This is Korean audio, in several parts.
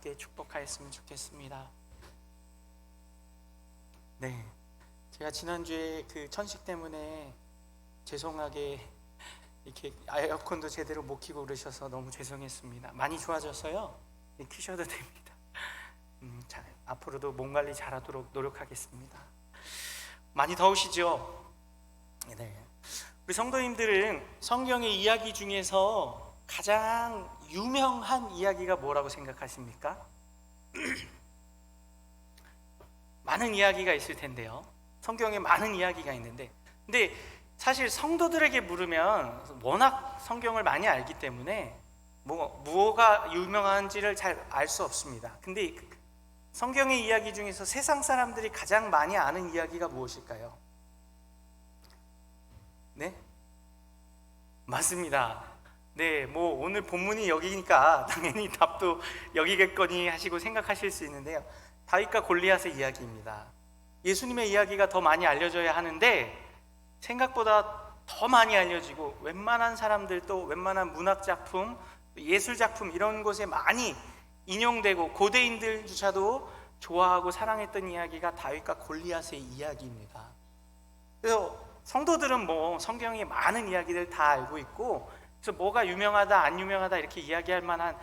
함께 축복하였으면 좋겠습니다. 네, 제가 지난주에 그 천식 때문에 죄송하게 이렇게 에어컨도 제대로 못 켜고 그러셔서 너무 죄송했습니다. 많이 좋아졌어요. 켜셔도 됩니다. 잘, 앞으로도 몸 관리 잘하도록 노력하겠습니다. 많이 더우시죠? 네. 우리 성도님들은 성경의 이야기 중에서 가장 유명한 이야기가 뭐라고 생각하십니까? 많은 이야기가 있을 텐데요. 성경에 많은 이야기가 있는데, 근데 사실 성도들에게 물으면 워낙 성경을 많이 알기 때문에 무엇가 유명한지를 잘 알 수 없습니다. 근데 성경의 이야기 중에서 세상 사람들이 가장 많이 아는 이야기가 무엇일까요? 네? 맞습니다. 네, 오늘 본문이 여기니까 당연히 답도 여기겠거니 하시고 생각하실 수 있는데요. 다윗과 골리앗의 이야기입니다. 예수님의 이야기가 더 많이 알려져야 하는데 생각보다 더 많이 알려지고 웬만한 사람들 또 웬만한 문학작품, 예술작품 이런 곳에 많이 인용되고 고대인들조차도 좋아하고 사랑했던 이야기가 다윗과 골리앗의 이야기입니다. 그래서 성도들은 성경의 많은 이야기들 다 알고 있고, 그래서 뭐가 유명하다 안 유명하다 이렇게 이야기할 만한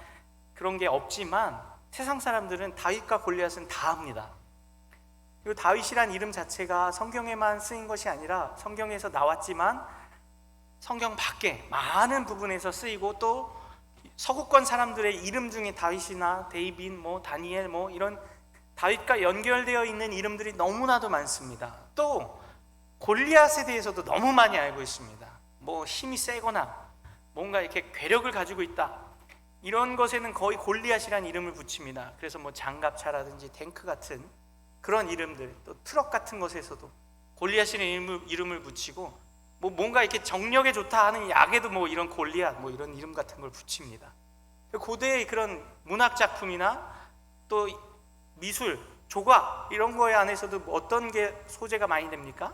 그런 게 없지만 세상 사람들은 다윗과 골리앗은 다 합니다. 그리고 다윗이란 이름 자체가 성경에만 쓰인 것이 아니라 성경에서 나왔지만 성경 밖에 많은 부분에서 쓰이고, 또 서구권 사람들의 이름 중에 다윗이나 데이빗, 다니엘 이런 다윗과 연결되어 있는 이름들이 너무나도 많습니다. 또 골리앗에 대해서도 너무 많이 알고 있습니다. 힘이 세거나 뭔가 이렇게 괴력을 가지고 있다, 이런 것에는 거의 골리앗이라는 이름을 붙입니다. 그래서 장갑차라든지 탱크 같은 그런 이름들, 또 트럭 같은 것에서도 골리앗이라는 이름을 붙이고, 뭔가 이렇게 정력에 좋다 하는 약에도 이런 골리앗 이런 이름 같은 걸 붙입니다. 고대의 그런 문학 작품이나 또 미술, 조각 이런 거에 안에서도 어떤 게 소재가 많이 됩니까?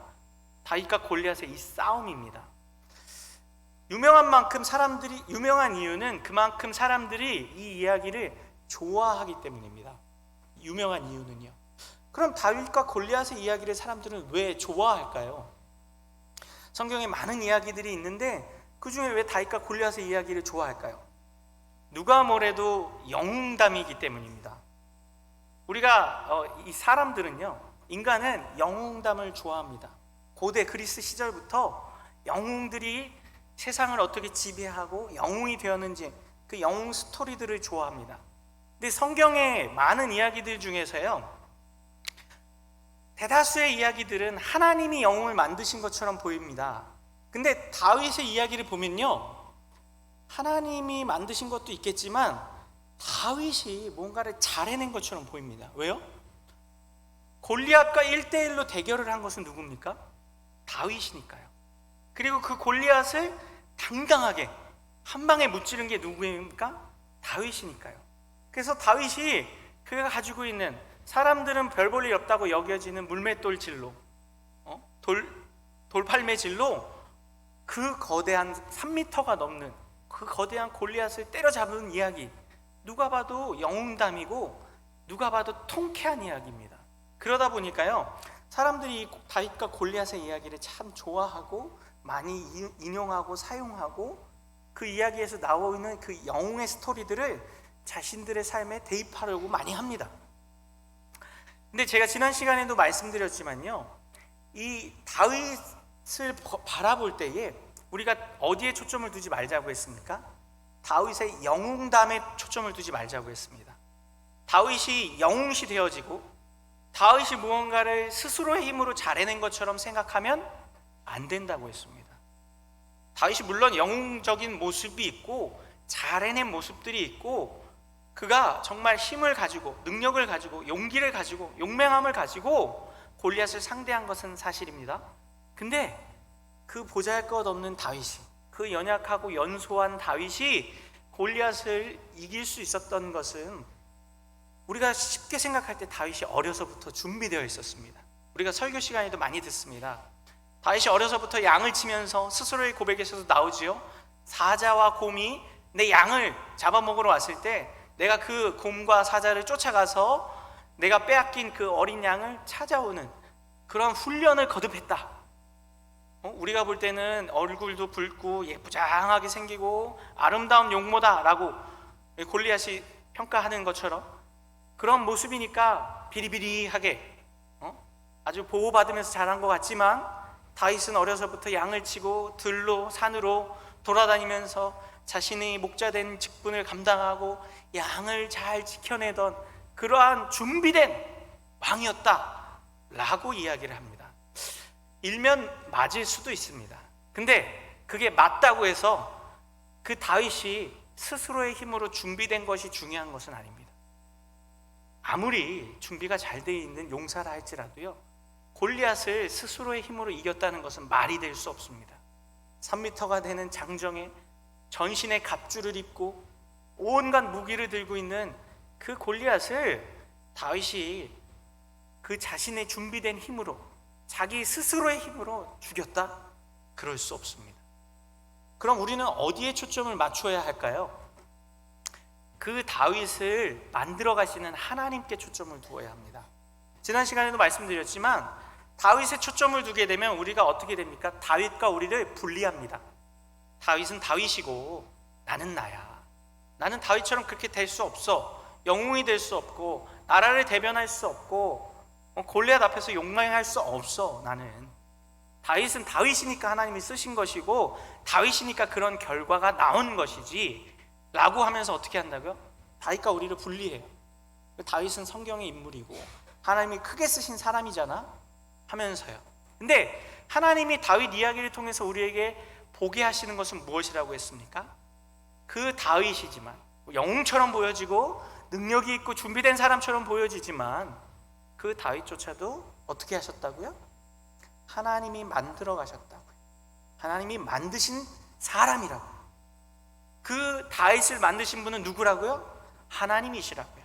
다윗과 골리앗의 이 싸움입니다. 유명한 이유는 그만큼 사람들이 이 이야기를 좋아하기 때문입니다. 유명한 이유는요. 그럼 다윗과 골리앗의 이야기를 사람들은 왜 좋아할까요? 성경에 많은 이야기들이 있는데 그 중에 왜 다윗과 골리앗의 이야기를 좋아할까요? 누가 뭐래도 영웅담이기 때문입니다. 이 사람들은요, 인간은 영웅담을 좋아합니다. 고대 그리스 시절부터 영웅들이 세상을 어떻게 지배하고 영웅이 되었는지 그 영웅 스토리들을 좋아합니다. 근데 성경의 많은 이야기들 중에서요, 대다수의 이야기들은 하나님이 영웅을 만드신 것처럼 보입니다. 근데 다윗의 이야기를 보면요, 하나님이 만드신 것도 있겠지만 다윗이 뭔가를 잘 해낸 것처럼 보입니다. 왜요? 골리앗과 1대1로 대결을 한 것은 누굽니까? 다윗이니까요. 그리고 그 골리앗을 당당하게 한 방에 무찌른 게 누구입니까? 다윗이니까요. 그래서 다윗이 그가 가지고 있는, 사람들은 별 볼 일 없다고 여겨지는 물맷돌 질로, 돌팔매 질로 그 거대한 3m가 넘는 그 거대한 골리앗을 때려잡은 이야기, 누가 봐도 영웅담이고 누가 봐도 통쾌한 이야기입니다. 그러다 보니까요, 사람들이 다윗과 골리앗의 이야기를 참 좋아하고 많이 인용하고 사용하고, 그 이야기에서 나오는 그 영웅의 스토리들을 자신들의 삶에 대입하려고 많이 합니다. 근데 제가 지난 시간에도 말씀드렸지만요, 이 다윗을 바라볼 때에 우리가 어디에 초점을 두지 말자고 했습니까? 다윗의 영웅담에 초점을 두지 말자고 했습니다. 다윗이 영웅시 되어지고 다윗이 무언가를 스스로의 힘으로 잘해낸 것처럼 생각하면 안 된다고 했습니다. 다윗이 물론 영웅적인 모습이 있고 잘해낸 모습들이 있고, 그가 정말 힘을 가지고 능력을 가지고 용기를 가지고 용맹함을 가지고 골리앗을 상대한 것은 사실입니다. 근데 그 보잘것없는 다윗이, 그 연약하고 연소한 다윗이 골리앗을 이길 수 있었던 것은, 우리가 쉽게 생각할 때 다윗이 어려서부터 준비되어 있었습니다. 우리가 설교 시간에도 많이 듣습니다. 다윗이 어려서부터 양을 치면서 스스로의 고백에서도 나오지요. 사자와 곰이 내 양을 잡아먹으러 왔을 때 내가 그 곰과 사자를 쫓아가서 내가 빼앗긴 그 어린 양을 찾아오는 그런 훈련을 거듭했다. 우리가 볼 때는 얼굴도 붉고 예쁘장하게 생기고 아름다운 용모다라고 골리앗이 평가하는 것처럼 그런 모습이니까 비리비리하게 아주 보호받으면서 자란 것 같지만, 다윗은 어려서부터 양을 치고 들로 산으로 돌아다니면서 자신의 목자된 직분을 감당하고 양을 잘 지켜내던 그러한 준비된 왕이었다라고 이야기를 합니다. 일면 맞을 수도 있습니다. 근데 그게 맞다고 해서 그 다윗이 스스로의 힘으로 준비된 것이 중요한 것은 아닙니다. 아무리 준비가 잘 되어 있는 용사라 할지라도요, 골리앗을 스스로의 힘으로 이겼다는 것은 말이 될 수 없습니다. 3m가 되는 장정에 전신에 갑주를 입고 온갖 무기를 들고 있는 그 골리앗을 다윗이 그 자신의 준비된 힘으로, 자기 스스로의 힘으로 죽였다? 그럴 수 없습니다. 그럼 우리는 어디에 초점을 맞춰야 할까요? 그 다윗을 만들어 가시는 하나님께 초점을 두어야 합니다. 지난 시간에도 말씀드렸지만 다윗에 초점을 두게 되면 우리가 어떻게 됩니까? 다윗과 우리를 분리합니다. 다윗은 다윗이고 나는 나야. 나는 다윗처럼 그렇게 될 수 없어. 영웅이 될 수 없고 나라를 대변할 수 없고 골리앗 앞에서 용맹할 수 없어. 나는 다윗은 다윗이니까 하나님이 쓰신 것이고 다윗이니까 그런 결과가 나온 것이지 라고 하면서 어떻게 한다고요? 다윗과 우리를 분리해요. 다윗은 성경의 인물이고 하나님이 크게 쓰신 사람이잖아 하면서요. 근데 하나님이 다윗 이야기를 통해서 우리에게 보게 하시는 것은 무엇이라고 했습니까? 그 다윗이지만 영웅처럼 보여지고 능력이 있고 준비된 사람처럼 보여지지만 그 다윗조차도 어떻게 하셨다고요? 하나님이 만들어 가셨다고요. 하나님이 만드신 사람이라고. 그 다윗을 만드신 분은 누구라고요? 하나님이시라고요.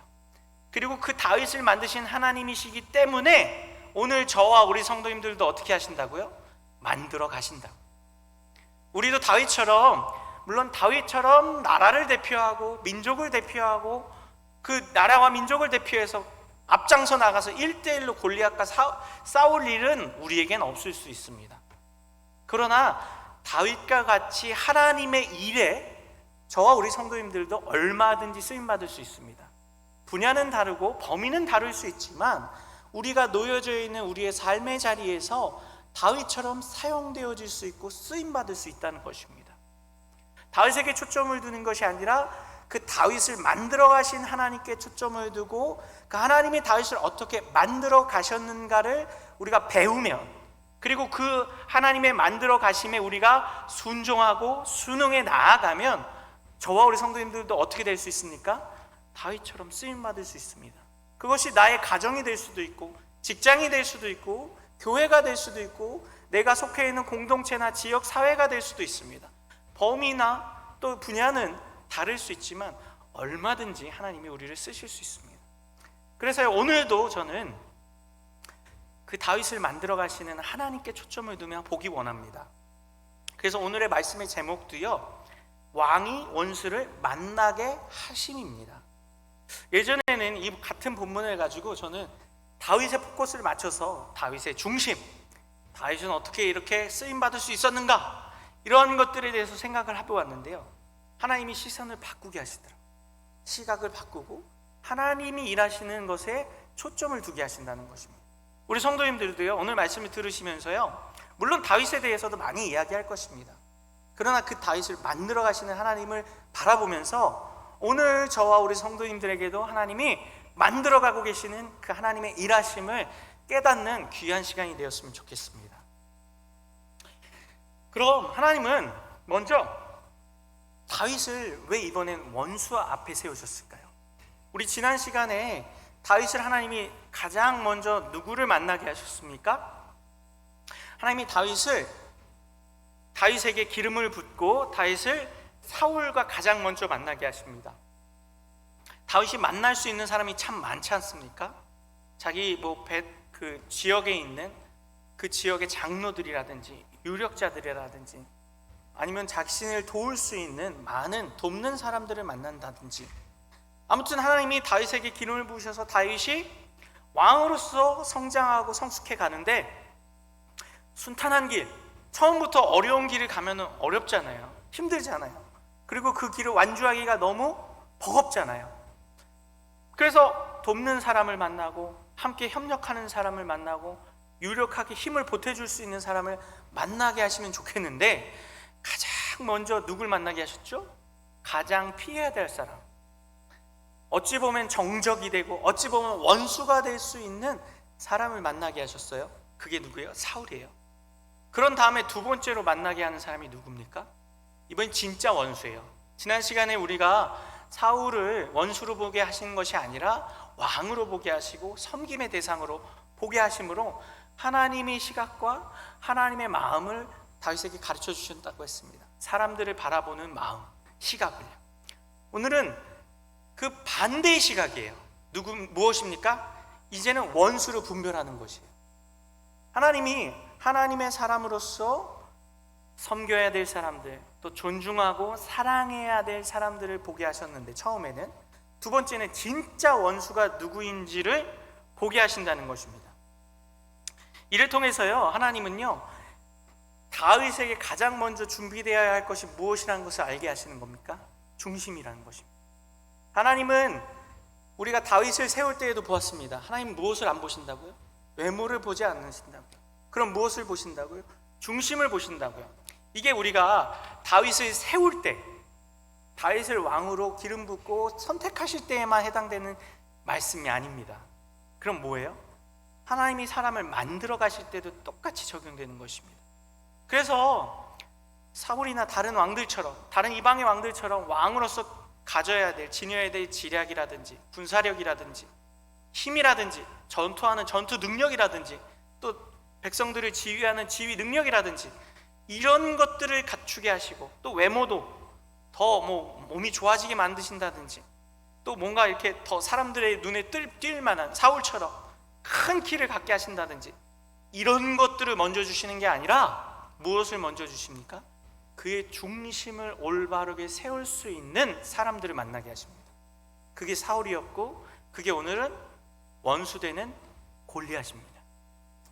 그리고 그 다윗을 만드신 하나님이시기 때문에 오늘 저와 우리 성도님들도 어떻게 하신다고요? 만들어 가신다고. 우리도 다윗처럼, 물론 다윗처럼 나라를 대표하고 민족을 대표하고 그 나라와 민족을 대표해서 앞장서 나가서 1대1로 골리앗과 싸울 일은 우리에겐 없을 수 있습니다. 그러나 다윗과 같이 하나님의 일에 저와 우리 성도님들도 얼마든지 쓰임받을 수 있습니다. 분야는 다르고 범위는 다를 수 있지만 우리가 놓여져 있는 우리의 삶의 자리에서 다윗처럼 사용되어질 수 있고 쓰임받을 수 있다는 것입니다. 다윗에게 초점을 두는 것이 아니라 그 다윗을 만들어 가신 하나님께 초점을 두고 그 하나님이 다윗을 어떻게 만들어 가셨는가를 우리가 배우면, 그리고 그 하나님의 만들어 가심에 우리가 순종하고 순응해 나아가면 저와 우리 성도님들도 어떻게 될 수 있습니까? 다윗처럼 쓰임받을 수 있습니다. 그것이 나의 가정이 될 수도 있고 직장이 될 수도 있고 교회가 될 수도 있고 내가 속해 있는 공동체나 지역 사회가 될 수도 있습니다. 범위나 또 분야는 다를 수 있지만 얼마든지 하나님이 우리를 쓰실 수 있습니다. 그래서 오늘도 저는 그 다윗을 만들어 가시는 하나님께 초점을 두며 보기 원합니다. 그래서 오늘의 말씀의 제목도요, 왕이 원수를 만나게 하심입니다. 예전에는 이 같은 본문을 가지고 저는 다윗의 포커스를 맞춰서 다윗의 중심, 다윗은 어떻게 이렇게 쓰임받을 수 있었는가, 이런 것들에 대해서 생각을 해보았는데요, 하나님이 시선을 바꾸게 하시더라고요. 시각을 바꾸고 하나님이 일하시는 것에 초점을 두게 하신다는 것입니다. 우리 성도님들도요, 오늘 말씀을 들으시면서요, 물론 다윗에 대해서도 많이 이야기할 것입니다. 그러나 그 다윗을 만들어 가시는 하나님을 바라보면서 오늘 저와 우리 성도님들에게도 하나님이 만들어 가고 계시는 그 하나님의 일하심을 깨닫는 귀한 시간이 되었으면 좋겠습니다. 그럼 하나님은 먼저 다윗을 왜 이번엔 원수 앞에 세우셨을까요? 우리 지난 시간에 다윗을 하나님이 가장 먼저 누구를 만나게 하셨습니까? 하나님이 다윗에게 기름을 붓고 다윗을 사울과 가장 먼저 만나게 하십니다. 다윗이 만날 수 있는 사람이 참 많지 않습니까? 자기 그 지역에 있는 그 지역의 장로들이라든지 유력자들이라든지 아니면 자신을 도울 수 있는 많은 돕는 사람들을 만난다든지 아무튼 하나님이 다윗에게 기름을 부으셔서 다윗이 왕으로서 성장하고 성숙해 가는데, 순탄한 길, 처음부터 어려운 길을 가면 어렵잖아요. 힘들잖아요. 그리고 그 길을 완주하기가 너무 버겁잖아요. 그래서 돕는 사람을 만나고 함께 협력하는 사람을 만나고 유력하게 힘을 보태줄 수 있는 사람을 만나게 하시면 좋겠는데, 가장 먼저 누굴 만나게 하셨죠? 가장 피해야 될 사람, 어찌 보면 정적이 되고 어찌 보면 원수가 될 수 있는 사람을 만나게 하셨어요. 그게 누구예요? 사울이에요. 그런 다음에 두 번째로 만나게 하는 사람이 누굽니까? 이번 진짜 원수예요. 지난 시간에 우리가 사울을 원수로 보게 하신 것이 아니라 왕으로 보게 하시고 섬김의 대상으로 보게 하심으로 하나님의 시각과 하나님의 마음을 다윗에게 가르쳐 주셨다고 했습니다. 사람들을 바라보는 마음, 시각을요. 오늘은 그 반대의 시각이에요. 무엇입니까? 이제는 원수로 분별하는 것이에요. 하나님이 하나님의 사람으로서 섬겨야 될 사람들, 또 존중하고 사랑해야 될 사람들을 보게 하셨는데, 처음에는, 두 번째는 진짜 원수가 누구인지를 보게 하신다는 것입니다. 이를 통해서요, 하나님은요, 다윗에게 가장 먼저 준비되어야 할 것이 무엇이라는 것을 알게 하시는 겁니까? 중심이라는 것입니다. 하나님은 우리가 다윗을 세울 때에도 보았습니다. 하나님 무엇을 안 보신다고요? 외모를 보지 않으신다고요. 그럼 무엇을 보신다고요? 중심을 보신다고요. 이게 우리가 다윗을 세울 때, 다윗을 왕으로 기름 붓고 선택하실 때에만 해당되는 말씀이 아닙니다. 그럼 뭐예요? 하나님이 사람을 만들어 가실 때도 똑같이 적용되는 것입니다. 그래서 사울이나 다른 왕들처럼, 다른 이방의 왕들처럼 왕으로서 가져야 될, 지녀야 될 지략이라든지 군사력이라든지 힘이라든지 전투하는 전투 능력이라든지 또 백성들을 지휘하는 지휘 능력이라든지 이런 것들을 갖추게 하시고, 또 외모도 더 몸이 좋아지게 만드신다든지, 또 뭔가 이렇게 더 사람들의 눈에 띌 만한 사울처럼 큰 키를 갖게 하신다든지, 이런 것들을 먼저 주시는 게 아니라 무엇을 먼저 주십니까? 그의 중심을 올바르게 세울 수 있는 사람들을 만나게 하십니다. 그게 사울이었고, 그게 오늘은 원수되는 골리앗입니다.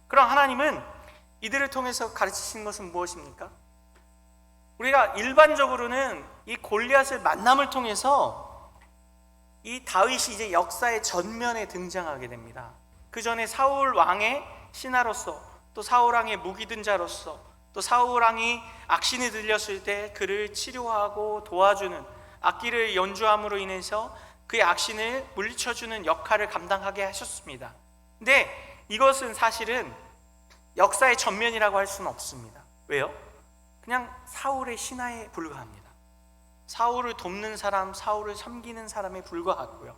그럼 하나님은 이들을 통해서 가르치신 것은 무엇입니까? 우리가 일반적으로는 이 골리앗을 만남을 통해서 이 다윗이 이제 역사의 전면에 등장하게 됩니다. 그 전에 사울 왕의 신하로서, 또 사울 왕의 무기 든 자로서, 또 사울 왕이 악신이 들렸을 때 그를 치료하고 도와주는, 악기를 연주함으로 인해서 그의 악신을 물리쳐주는 역할을 감당하게 하셨습니다. 근데 이것은 사실은 역사의 전면이라고 할 수는 없습니다. 왜요? 그냥 사울의 신하에 불과합니다. 사울을 돕는 사람, 사울을 섬기는 사람에 불과하고요.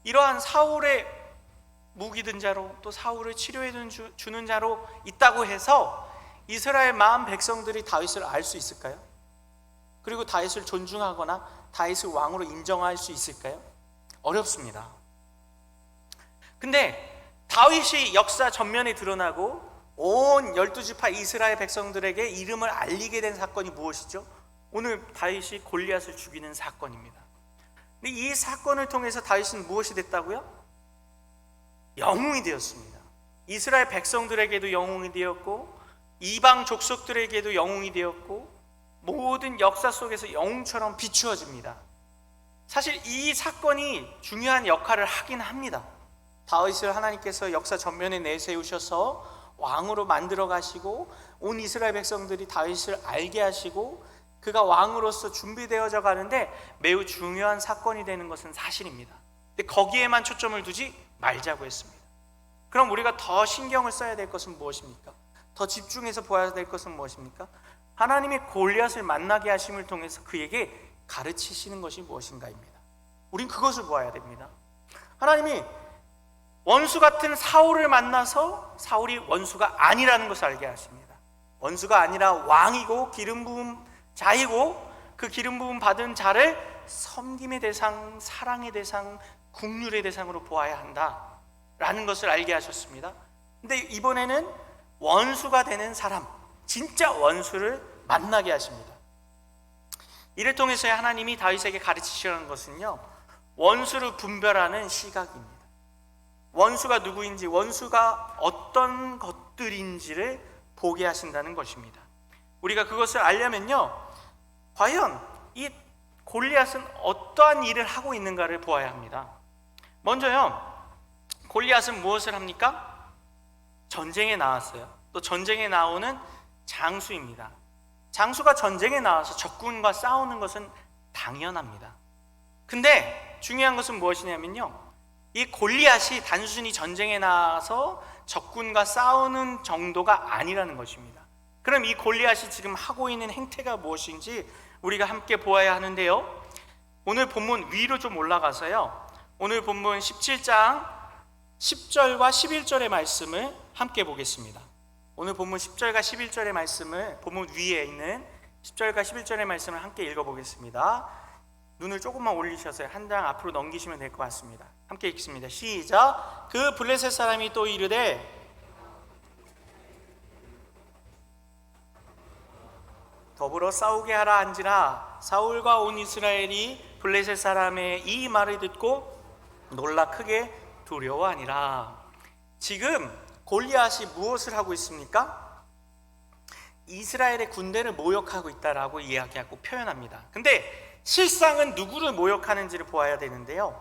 이러한 사울의 무기 든 자로, 또 사울을 치료해 주는 자로 있다고 해서 이스라엘 마음 백성들이 다윗을 알 수 있을까요? 그리고 다윗을 존중하거나 다윗을 왕으로 인정할 수 있을까요? 어렵습니다. 근데 다윗이 역사 전면에 드러나고 온 12지파 이스라엘 백성들에게 이름을 알리게 된 사건이 무엇이죠? 오늘 다윗이 골리앗을 죽이는 사건입니다. 근데 이 사건을 통해서 다윗은 무엇이 됐다고요? 영웅이 되었습니다. 이스라엘 백성들에게도 영웅이 되었고, 이방 족속들에게도 영웅이 되었고, 모든 역사 속에서 영웅처럼 비추어집니다. 사실 이 사건이 중요한 역할을 하긴 합니다. 다윗을 하나님께서 역사 전면에 내세우셔서 왕으로 만들어 가시고, 온 이스라엘 백성들이 다윗을 알게 하시고 그가 왕으로서 준비되어져 가는데 매우 중요한 사건이 되는 것은 사실입니다. 근데 거기에만 초점을 두지 말자고 했습니다. 그럼 우리가 더 신경을 써야 될 것은 무엇입니까? 더 집중해서 보아야 될 것은 무엇입니까? 하나님이 골리앗을 만나게 하심을 통해서 그에게 가르치시는 것이 무엇인가입니다. 우린 그것을 보아야 됩니다. 하나님이 원수 같은 사울을 만나서 사울이 원수가 아니라는 것을 알게 하십니다. 원수가 아니라 왕이고 기름 부음 자이고, 그 기름 부음 받은 자를 섬김의 대상, 사랑의 대상, 국률의 대상으로 보아야 한다라는 것을 알게 하셨습니다. 근데 이번에는 원수가 되는 사람, 진짜 원수를 만나게 하십니다. 이를 통해서 하나님이 다윗에게 가르치시려는 것은요, 원수를 분별하는 시각입니다. 원수가 누구인지, 원수가 어떤 것들인지를 보게 하신다는 것입니다. 우리가 그것을 알려면요, 과연 이 골리앗은 어떠한 일을 하고 있는가를 보아야 합니다. 먼저요, 골리앗은 무엇을 합니까? 전쟁에 나왔어요. 또 전쟁에 나오는 장수입니다. 장수가 전쟁에 나와서 적군과 싸우는 것은 당연합니다. 근데 중요한 것은 무엇이냐면요, 이 골리앗이 단순히 전쟁에 나와서 적군과 싸우는 정도가 아니라는 것입니다. 그럼 이 골리앗이 지금 하고 있는 행태가 무엇인지 우리가 함께 보아야 하는데요, 오늘 본문 위로 좀 올라가서요, 오늘 본문 17장 10절과 11절의 말씀을 함께 보겠습니다. 오늘 본문 10절과 11절의 말씀을, 본문 위에 있는 10절과 11절의 말씀을 함께 읽어보겠습니다. 눈을 조금만 올리셔서 한 장 앞으로 넘기시면 될 것 같습니다. 함께 읽습니다. 시작. 그 블레셋 사람이 또 이르되 더불어 싸우게 하라 한지라 사울과 온 이스라엘이 블레셋 사람의 이 말을 듣고 놀라 크게 두려워하니라. 지금 골리앗이 무엇을 하고 있습니까? 이스라엘의 군대를 모욕하고 있다라고 이야기하고 표현합니다. 근데 실상은 누구를 모욕하는지를 보아야 되는데요,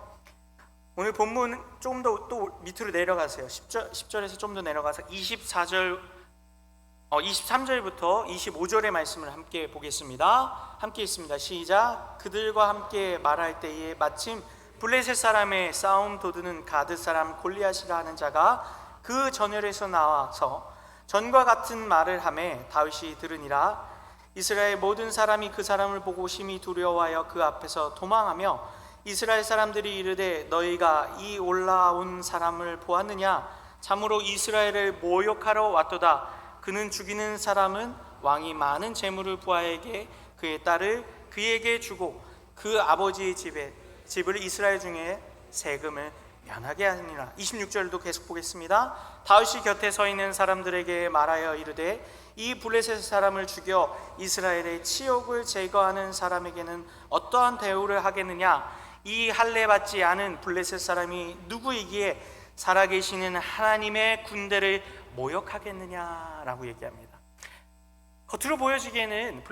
오늘 본문 좀 더 또 밑으로 내려가세요. 10절에서 좀 더 내려가서 23절부터 25절의 말씀을 함께 보겠습니다. 함께 읽습니다. 시작. 그들과 함께 말할 때에 마침 블레셋 사람의 싸움 도두는 가드 사람 골리앗이라 하는 자가 그 전열에서 나와서 전과 같은 말을 하매 다윗이 들으니라. 이스라엘 모든 사람이 그 사람을 보고 심히 두려워하여 그 앞에서 도망하며 이스라엘 사람들이 이르되 너희가 이 올라온 사람을 보았느냐? 참으로 이스라엘을 모욕하러 왔도다. 그는 죽이는 사람은 왕이 많은 재물을 부하에게 그의 딸을 그에게 주고 그 아버지의 집을 이스라엘 중에 세금을 면하게 하니라. 26절도 계속 보겠습니다. 다윗이 곁에 서 있는 사람들에게 말하여 이르되 이 블레셋 사람을 죽여 이스라엘의 치욕을 제거하는 사람에게는 어떠한 대우를 하겠느냐? 이 할례 받지 않은 블레셋 사람이 누구이기에 살아계시는 하나님의 군대를 모욕하겠느냐라고 얘기합니다. 겉으로 보여지기에는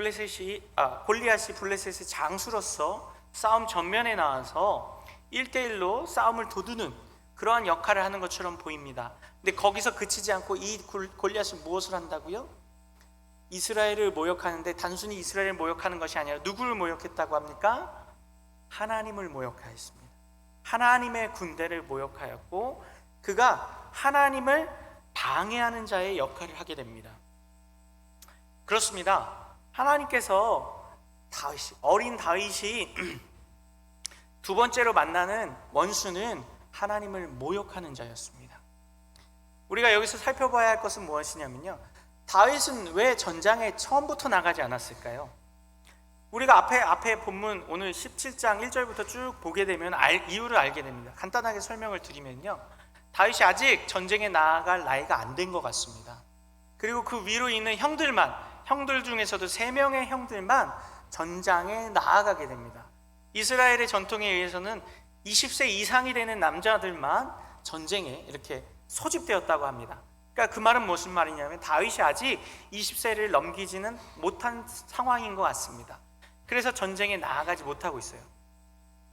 골리앗이 블레셋의 장수로서 싸움 전면에 나와서 1대1로 싸움을 도두는 그러한 역할을 하는 것처럼 보입니다. 근데 거기서 그치지 않고 이 골리앗이 무엇을 한다고요? 이스라엘을 모욕하는데 단순히 이스라엘을 모욕하는 것이 아니라 누구를 모욕했다고 합니까? 하나님을 모욕하였습니다. 하나님의 군대를 모욕하였고 그가 하나님을 방해하는 자의 역할을 하게 됩니다. 그렇습니다. 하나님께서 어린 다윗이 두 번째로 만나는 원수는 하나님을 모욕하는 자였습니다. 우리가 여기서 살펴봐야 할 것은 무엇이냐면요, 다윗은 왜 전장에 처음부터 나가지 않았을까요? 우리가 앞에 본문 오늘 17장 1절부터 쭉 보게 되면 이유를 알게 됩니다. 간단하게 설명을 드리면요, 다윗이 아직 전쟁에 나아갈 나이가 안 된 것 같습니다. 그리고 그 위로 있는 형들 중에서도 3명의 형들만 전장에 나아가게 됩니다. 이스라엘의 전통에 의해서는 20세 이상이 되는 남자들만 전쟁에 이렇게 소집되었다고 합니다. 그러니까 그 말은 무슨 말이냐면 다윗이 아직 20세를 넘기지는 못한 상황인 것 같습니다. 그래서 전쟁에 나아가지 못하고 있어요.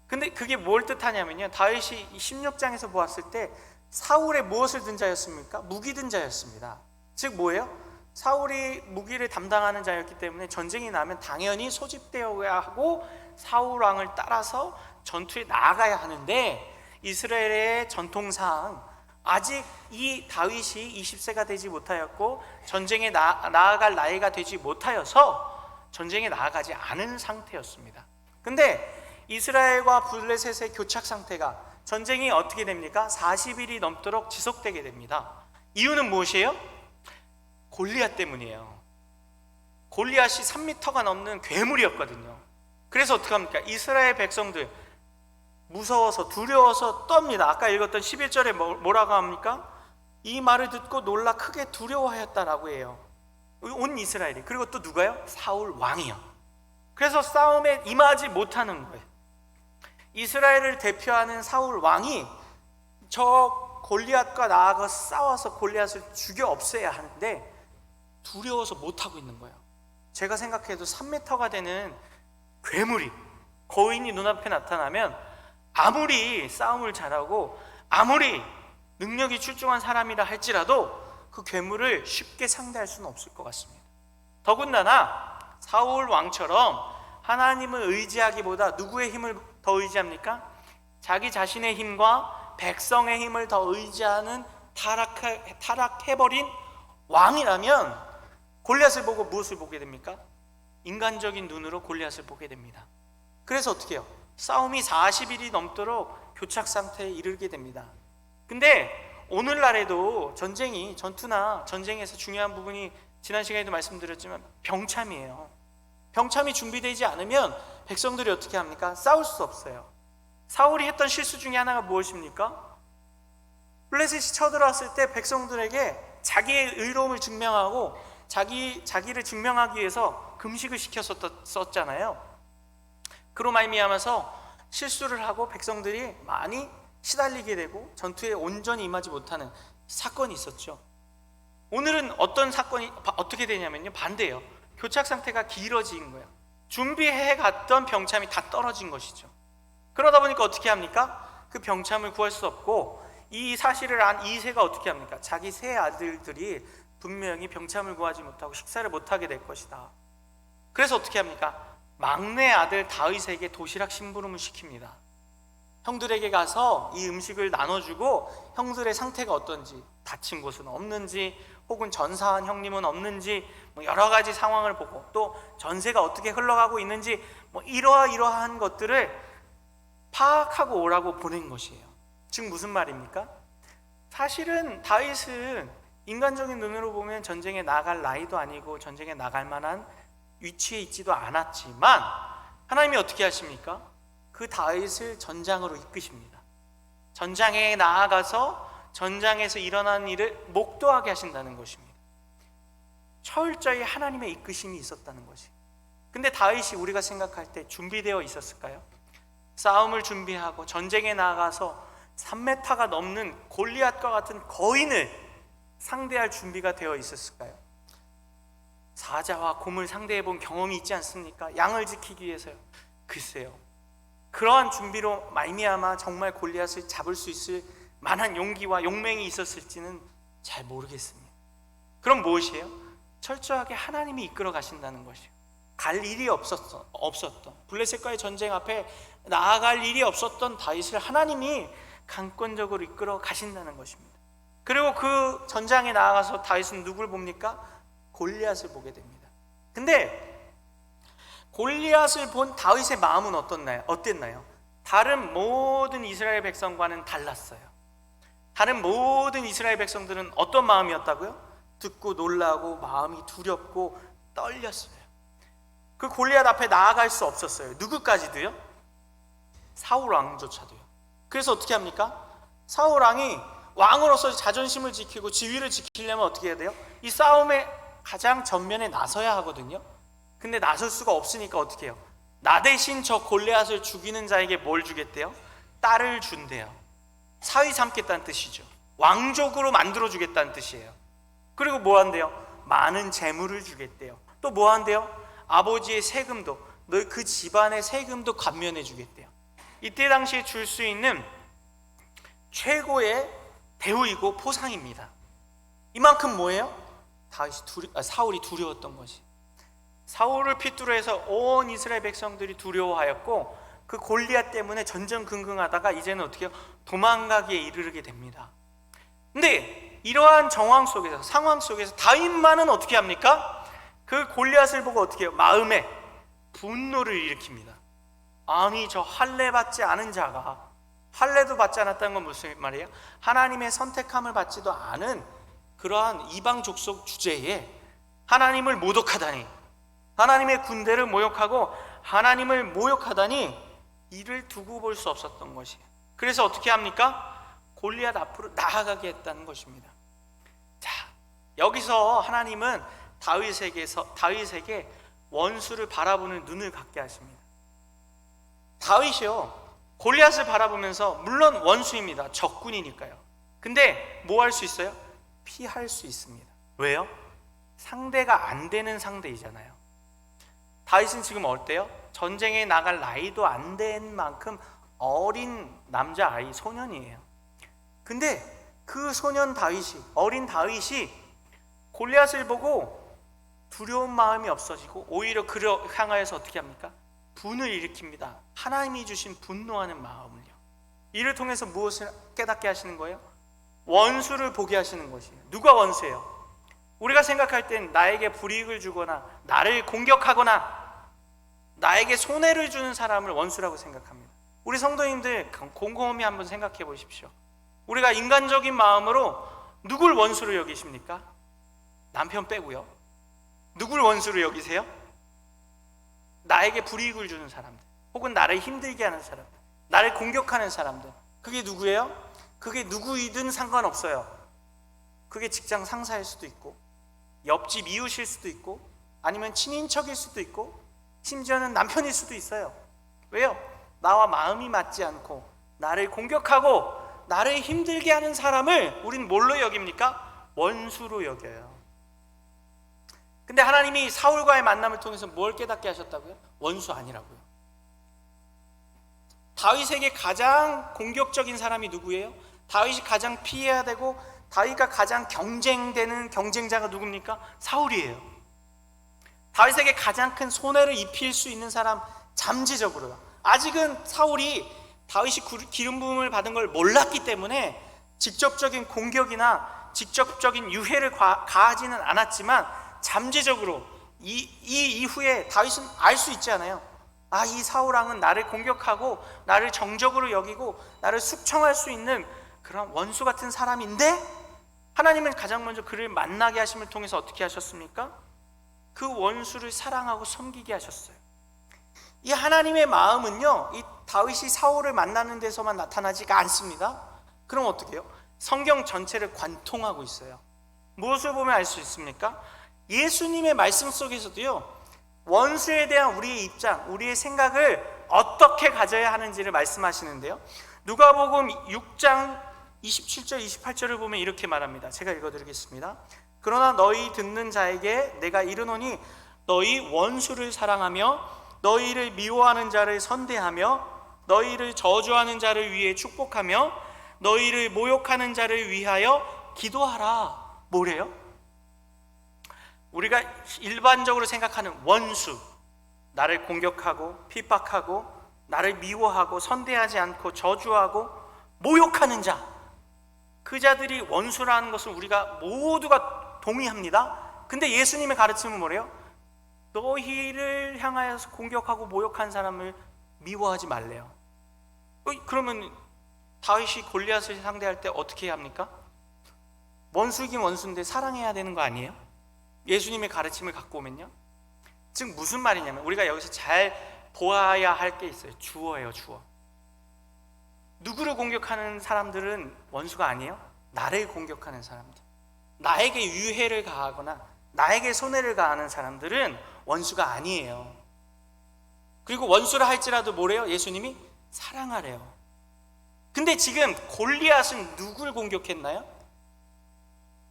근데 그게 뭘 뜻하냐면요, 다윗이 16장에서 보았을 때 사울의 무엇을 든 자였습니까? 무기 든 자였습니다. 즉 뭐예요? 사울이 무기를 담당하는 자였기 때문에 전쟁이 나면 당연히 소집되어야 하고 사울 왕을 따라서 전투에 나아가야 하는데 이스라엘의 전통상 아직 이 다윗이 20세가 되지 못하였고 전쟁에 나아갈 나이가 되지 못하여서 전쟁에 나아가지 않은 상태였습니다. 근데 이스라엘과 블레셋의 교착 상태가, 전쟁이 어떻게 됩니까? 40일이 넘도록 지속되게 됩니다. 이유는 무엇이에요? 골리앗 때문이에요. 골리앗이 3m가 넘는 괴물이었거든요. 그래서 어떻게 합니까? 이스라엘 백성들 무서워서 두려워서 떱니다. 아까 읽었던 11절에 뭐라고 합니까? 이 말을 듣고 놀라 크게 두려워하였다라고 해요. 온 이스라엘이. 그리고 또 누가요? 사울 왕이요. 그래서 싸움에 임하지 못하는 거예요. 이스라엘을 대표하는 사울 왕이 저 골리앗과 나아가 싸워서 골리앗을 죽여 없애야 하는데 두려워서 못하고 있는 거예요. 제가 생각해도 3m가 되는 괴물이, 거인이 눈앞에 나타나면 아무리 싸움을 잘하고 아무리 능력이 출중한 사람이라 할지라도 그 괴물을 쉽게 상대할 수는 없을 것 같습니다. 더군다나 사울 왕처럼 하나님을 의지하기보다 누구의 힘을 더 의지합니까? 자기 자신의 힘과 백성의 힘을 더 의지하는 타락해버린 왕이라면 골리앗을 보고 무엇을 보게 됩니까? 인간적인 눈으로 골리앗을 보게 됩니다. 그래서 어떻게 해요? 싸움이 40일이 넘도록 교착 상태에 이르게 됩니다. 근데 오늘날에도 전투나 전쟁에서 중요한 부분이 지난 시간에도 말씀드렸지만 병참이에요. 병참이 준비되지 않으면 백성들이 어떻게 합니까? 싸울 수 없어요. 사울이 했던 실수 중에 하나가 무엇입니까? 블레셋이 쳐들어왔을 때 백성들에게 자기의 의로움을 증명하고 자기를 증명하기 위해서 금식을 시켰었잖아요. 그로 말미암아서 실수를 하고 백성들이 많이 시달리게 되고 전투에 온전히 임하지 못하는 사건이 있었죠. 오늘은 어떤 사건이 어떻게 되냐면요, 반대예요. 교착 상태가 길어진 거예요. 준비해 갔던 병참이 다 떨어진 것이죠. 그러다 보니까 어떻게 합니까? 그 병참을 구할 수 없고 이 사실을 안 이새가 어떻게 합니까? 자기 세 아들들이 분명히 병참을 구하지 못하고 식사를 못하게 될 것이다. 그래서 어떻게 합니까? 막내 아들 다윗에게 도시락 심부름을 시킵니다. 형들에게 가서 이 음식을 나눠주고 형들의 상태가 어떤지, 다친 곳은 없는지, 혹은 전사한 형님은 없는지, 여러 가지 상황을 보고 또 전세가 어떻게 흘러가고 있는지 이러한 것들을 파악하고 오라고 보낸 것이에요. 즉 무슨 말입니까? 사실은 다윗은 인간적인 눈으로 보면 전쟁에 나갈 나이도 아니고 전쟁에 나갈 만한 위치에 있지도 않았지만 하나님이 어떻게 하십니까? 그 다윗을 전장으로 이끄십니다. 전장에 나아가서 전장에서 일어난 일을 목도하게 하신다는 것입니다. 철저히 하나님의 이끄심이 있었다는 것이. 근데 다윗이 우리가 생각할 때 준비되어 있었을까요? 싸움을 준비하고 전쟁에 나아가서 3m가 넘는 골리앗과 같은 거인을 상대할 준비가 되어 있었을까요? 사자와 곰을 상대해 본 경험이 있지 않습니까? 양을 지키기 위해서요. 글쎄요, 그러한 준비로 말미암아 정말 골리앗을 잡을 수 있을 만한 용기와 용맹이 있었을지는 잘 모르겠습니다. 그럼 무엇이에요? 철저하게 하나님이 이끌어 가신다는 것이에요. 갈 일이 없었던 블레셋과의 전쟁 앞에 나아갈 일이 없었던 다윗을 하나님이 강권적으로 이끌어 가신다는 것입니다. 그리고 그 전장에 나아가서 다윗은 누굴 봅니까? 골리앗을 보게 됩니다. 근데 골리앗을 본 다윗의 마음은 어땠나요? 다른 모든 이스라엘 백성과는 달랐어요. 다른 모든 이스라엘 백성들은 어떤 마음이었다고요? 듣고 놀라고 마음이 두렵고 떨렸어요. 그 골리앗 앞에 나아갈 수 없었어요. 누구까지도요? 사울 왕조차도요. 그래서 어떻게 합니까? 사울 왕이 왕으로서 자존심을 지키고 지위를 지키려면 어떻게 해야 돼요? 이 싸움에 가장 전면에 나서야 하거든요. 근데 나설 수가 없으니까 어떻게 해요? 나 대신 저 골리앗을 죽이는 자에게 뭘 주겠대요? 딸을 준대요. 사위 삼겠다는 뜻이죠. 왕족으로 만들어 주겠다는 뜻이에요. 그리고 뭐 한대요? 많은 재물을 주겠대요. 또 뭐 한대요? 아버지의 세금도, 너희 그 집안의 세금도 감면해 주겠대요. 이때 당시에 줄 수 있는 최고의 대우이고 포상입니다. 이만큼 뭐예요? 사울이 두려웠던 것이. 사울을 필두로 해서 온 이스라엘 백성들이 두려워하였고 그 골리앗 때문에 전전긍긍하다가 이제는 어떻게 해요? 도망가기에 이르게 됩니다. 근데 이러한 상황 속에서 다윗만은 어떻게 합니까? 그 골리앗을 보고 어떻게 해요? 마음에 분노를 일으킵니다. 아니, 저 할례 받지 않은 자가, 할례도 받지 않았다는 건 무슨 말이에요? 하나님의 선택함을 받지도 않은 그러한 이방 족속 주제에 하나님을 모독하다니, 하나님의 군대를 모욕하고 하나님을 모욕하다니, 이를 두고 볼 수 없었던 것이에요. 그래서 어떻게 합니까? 골리앗 앞으로 나아가게 했다는 것입니다. 자, 여기서 하나님은 다윗에게 원수를 바라보는 눈을 갖게 하십니다. 다윗이요, 골리앗을 바라보면서, 물론 원수입니다. 적군이니까요. 근데 뭐 할 수 있어요? 피할 수 있습니다. 왜요? 상대가 안 되는 상대이잖아요. 다윗은 지금 어때요? 전쟁에 나갈 나이도 안 된 만큼 어린 남자아이, 소년이에요. 근데 그 소년 다윗이, 어린 다윗이 골리앗을 보고 두려운 마음이 없어지고 오히려 그를 향하여서 어떻게 합니까? 분을 일으킵니다. 하나님이 주신 분노하는 마음을요. 이를 통해서 무엇을 깨닫게 하시는 거예요? 원수를 보게 하시는 것이에요. 누가 원수예요? 우리가 생각할 땐 나에게 불이익을 주거나 나를 공격하거나 나에게 손해를 주는 사람을 원수라고 생각합니다. 우리 성도님들 곰곰이 한번 생각해 보십시오. 우리가 인간적인 마음으로 누굴 원수로 여기십니까? 남편 빼고요. 누굴 원수로 여기세요? 나에게 불이익을 주는 사람들, 혹은 나를 힘들게 하는 사람들, 나를 공격하는 사람들. 그게 누구예요? 그게 누구이든 상관없어요. 그게 직장 상사일 수도 있고, 옆집 이웃일 수도 있고, 아니면 친인척일 수도 있고, 심지어는 남편일 수도 있어요. 왜요? 나와 마음이 맞지 않고 나를 공격하고 나를 힘들게 하는 사람을 우린 뭘로 여깁니까? 원수로 여겨요. 근데 하나님이 사울과의 만남을 통해서 뭘 깨닫게 하셨다고요? 원수 아니라고요. 다윗에게 가장 공격적인 사람이 누구예요? 다윗이 가장 피해야 되고 다윗과 가장 경쟁되는 경쟁자가 누굽니까? 사울이에요. 다윗에게 가장 큰 손해를 입힐 수 있는 사람, 잠재적으로요. 아직은 사울이 다윗이 기름 부음을 받은 걸 몰랐기 때문에 직접적인 공격이나 직접적인 유해를 가하지는 않았지만 잠재적으로 이 이후에 다윗은 알 수 있잖아요. 아, 이 사울왕은 나를 공격하고 나를 정적으로 여기고 나를 숙청할 수 있는 그런 원수 같은 사람인데, 하나님은 가장 먼저 그를 만나게 하심을 통해서 어떻게 하셨습니까? 그 원수를 사랑하고 섬기게 하셨어요. 이 하나님의 마음은요, 이 다윗이 사울을 만나는 데서만 나타나지가 않습니다. 그럼 어떻게 해요? 성경 전체를 관통하고 있어요. 무엇을 보면 알 수 있습니까? 예수님의 말씀 속에서도요, 원수에 대한 우리의 입장, 우리의 생각을 어떻게 가져야 하는지를 말씀하시는데요, 누가복음 6장 27절 28절을 보면 이렇게 말합니다. 제가 읽어드리겠습니다. 그러나 너희 듣는 자에게 내가 이르노니 너희 원수를 사랑하며 너희를 미워하는 자를 선대하며 너희를 저주하는 자를 위해 축복하며 너희를 모욕하는 자를 위하여 기도하라. 뭐래요? 우리가 일반적으로 생각하는 원수, 나를 공격하고 핍박하고 나를 미워하고 선대하지 않고 저주하고 모욕하는 자, 그 자들이 원수라는 것을 우리가 모두가 동의합니다. 근데 예수님의 가르침은 뭐래요? 너희를 향하여서 공격하고 모욕한 사람을 미워하지 말래요. 그러면 다윗이 골리앗을 상대할 때 어떻게 해야 합니까? 원수이긴 원수인데 사랑해야 되는 거 아니에요? 예수님의 가르침을 갖고 오면요. 즉 무슨 말이냐면, 우리가 여기서 잘 보아야 할 게 있어요. 주어예요, 주어. 누구를 공격하는 사람들은 원수가 아니에요? 나를 공격하는 사람들, 나에게 유해를 가하거나 나에게 손해를 가하는 사람들은 원수가 아니에요. 그리고 원수라 할지라도 뭐래요? 예수님이 사랑하래요. 근데 지금 골리앗은 누굴 공격했나요?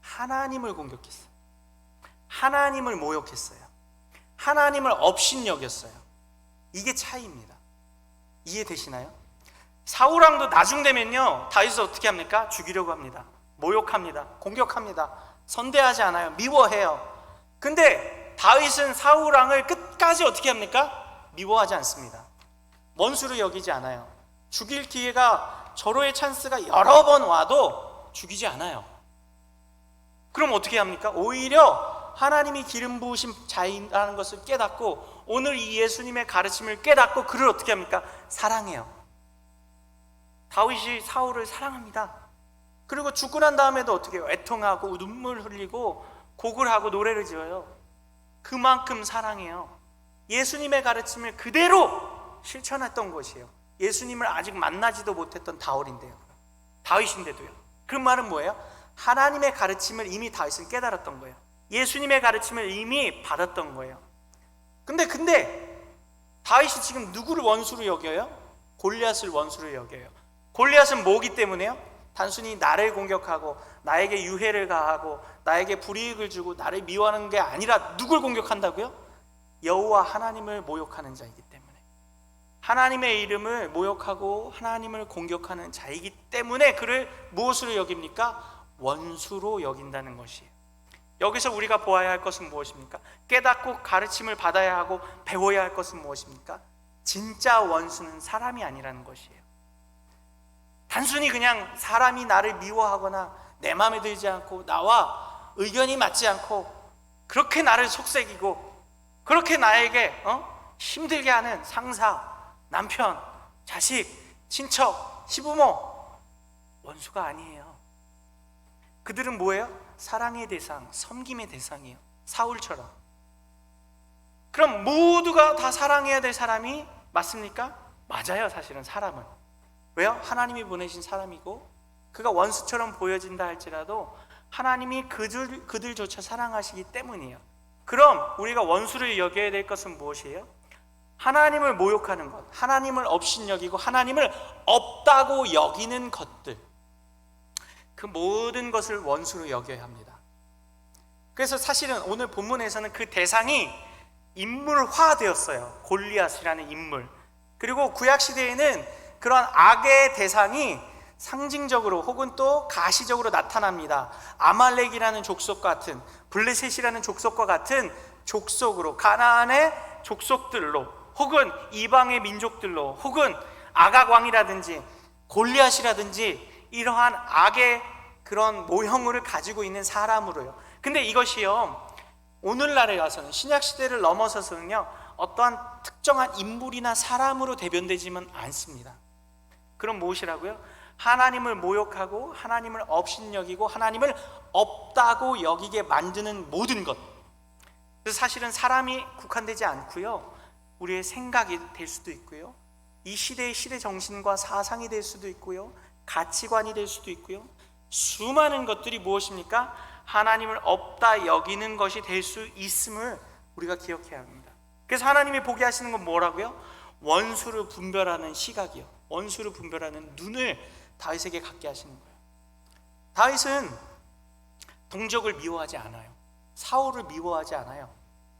하나님을 공격했어요. 하나님을 모욕했어요. 하나님을 업신여겼어요. 이게 차이입니다. 이해되시나요? 사울왕도 나중 되면요, 다윗을 어떻게 합니까? 죽이려고 합니다. 모욕합니다. 공격합니다. 선대하지 않아요. 미워해요. 근데 다윗은 사울왕을 끝까지 어떻게 합니까? 미워하지 않습니다. 원수로 여기지 않아요. 죽일 기회가, 절호의 찬스가 여러 번 와도 죽이지 않아요. 그럼 어떻게 합니까? 오히려 하나님이 기름 부으신 자이라는 것을 깨닫고 오늘 이 예수님의 가르침을 깨닫고 그를 어떻게 합니까? 사랑해요. 다윗이 사울을 사랑합니다. 그리고 죽고 난 다음에도 어떻게 해요? 애통하고 눈물 흘리고 곡을 하고 노래를 지어요. 그만큼 사랑해요. 예수님의 가르침을 그대로 실천했던 것이에요. 예수님을 아직 만나지도 못했던 다윗인데도요. 그 말은 뭐예요? 하나님의 가르침을 이미 다윗은 깨달았던 거예요. 예수님의 가르침을 이미 받았던 거예요. 근데 다윗이 지금 누구를 원수로 여겨요? 골리앗을 원수로 여겨요. 골리앗은 뭐기 때문에요? 단순히 나를 공격하고 나에게 유해를 가하고 나에게 불이익을 주고 나를 미워하는 게 아니라 누굴 공격한다고요? 여호와 하나님을 모욕하는 자이기 때문에, 하나님의 이름을 모욕하고 하나님을 공격하는 자이기 때문에 그를 무엇으로 여깁니까? 원수로 여긴다는 것이에요. 여기서 우리가 보아야 할 것은 무엇입니까? 깨닫고 가르침을 받아야 하고 배워야 할 것은 무엇입니까? 진짜 원수는 사람이 아니라는 것이에요. 단순히 그냥 사람이 나를 미워하거나 내 마음에 들지 않고 나와 의견이 맞지 않고 그렇게 나를 속삭이고 그렇게 나에게 힘들게 하는 상사, 남편, 자식, 친척, 시부모, 원수가 아니에요. 그들은 뭐예요? 사랑의 대상, 섬김의 대상이에요. 사울처럼. 그럼 모두가 다 사랑해야 될 사람이 맞습니까? 맞아요. 사실은 사람은. 왜요? 하나님이 보내신 사람이고 그가 원수처럼 보여진다 할지라도 하나님이 그들조차 사랑하시기 때문이에요. 그럼 우리가 원수를 여겨야 될 것은 무엇이에요? 하나님을 모욕하는 것, 하나님을 업신여기고 하나님을 없다고 여기는 것들, 그 모든 것을 원수로 여겨야 합니다. 그래서 사실은 오늘 본문에서는 그 대상이 인물화되었어요. 골리앗이라는 인물. 그리고 구약시대에는 그런 악의 대상이 상징적으로 혹은 또 가시적으로 나타납니다. 아말렉이라는 족속 같은, 블레셋이라는 족속과 같은 족속으로, 가나안의 족속들로, 혹은 이방의 민족들로, 혹은 아각왕이라든지 골리앗이라든지 이러한 악의 그런 모형을 가지고 있는 사람으로요. 근데 이것이요, 오늘날에 와서는, 신약시대를 넘어서서는요, 어떠한 특정한 인물이나 사람으로 대변되지만 않습니다. 그럼 무엇이라고요? 하나님을 모욕하고 하나님을 업신여기고 하나님을 없다고 여기게 만드는 모든 것. 그래서 사실은 사람이 국한되지 않고요, 우리의 생각이 될 수도 있고요, 이 시대의 시대 정신과 사상이 될 수도 있고요, 가치관이 될 수도 있고요, 수많은 것들이 무엇입니까? 하나님을 없다 여기는 것이 될 수 있음을 우리가 기억해야 합니다. 그래서 하나님이 보게 하시는 건 뭐라고요? 원수를 분별하는 시각이요, 원수를 분별하는 눈을 다윗에게 갖게 하시는 거예요. 다윗은 동족을 미워하지 않아요. 사울을 미워하지 않아요.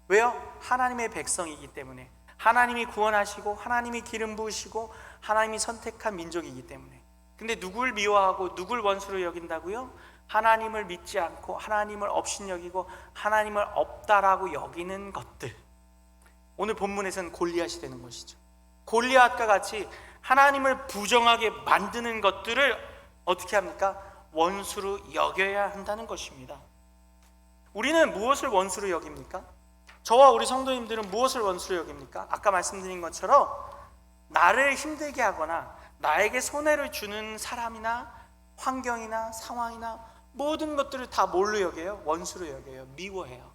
왜요? 하나님의 백성이기 때문에, 하나님이 구원하시고 하나님이 기름 부으시고 하나님이 선택한 민족이기 때문에. 근데 누굴 미워하고 누굴 원수로 여긴다고요? 하나님을 믿지 않고 하나님을 업신여기고 하나님을 없다라고 여기는 것들. 오늘 본문에서는 골리앗이 되는 것이죠. 골리앗과 같이 하나님을 부정하게 만드는 것들을 어떻게 합니까? 원수로 여겨야 한다는 것입니다. 우리는 무엇을 원수로 여깁니까? 저와 우리 성도님들은 무엇을 원수로 여깁니까? 아까 말씀드린 것처럼 나를 힘들게 하거나 나에게 손해를 주는 사람이나 환경이나 상황이나 모든 것들을 다 뭘로 여겨요? 원수로 여겨요. 미워해요.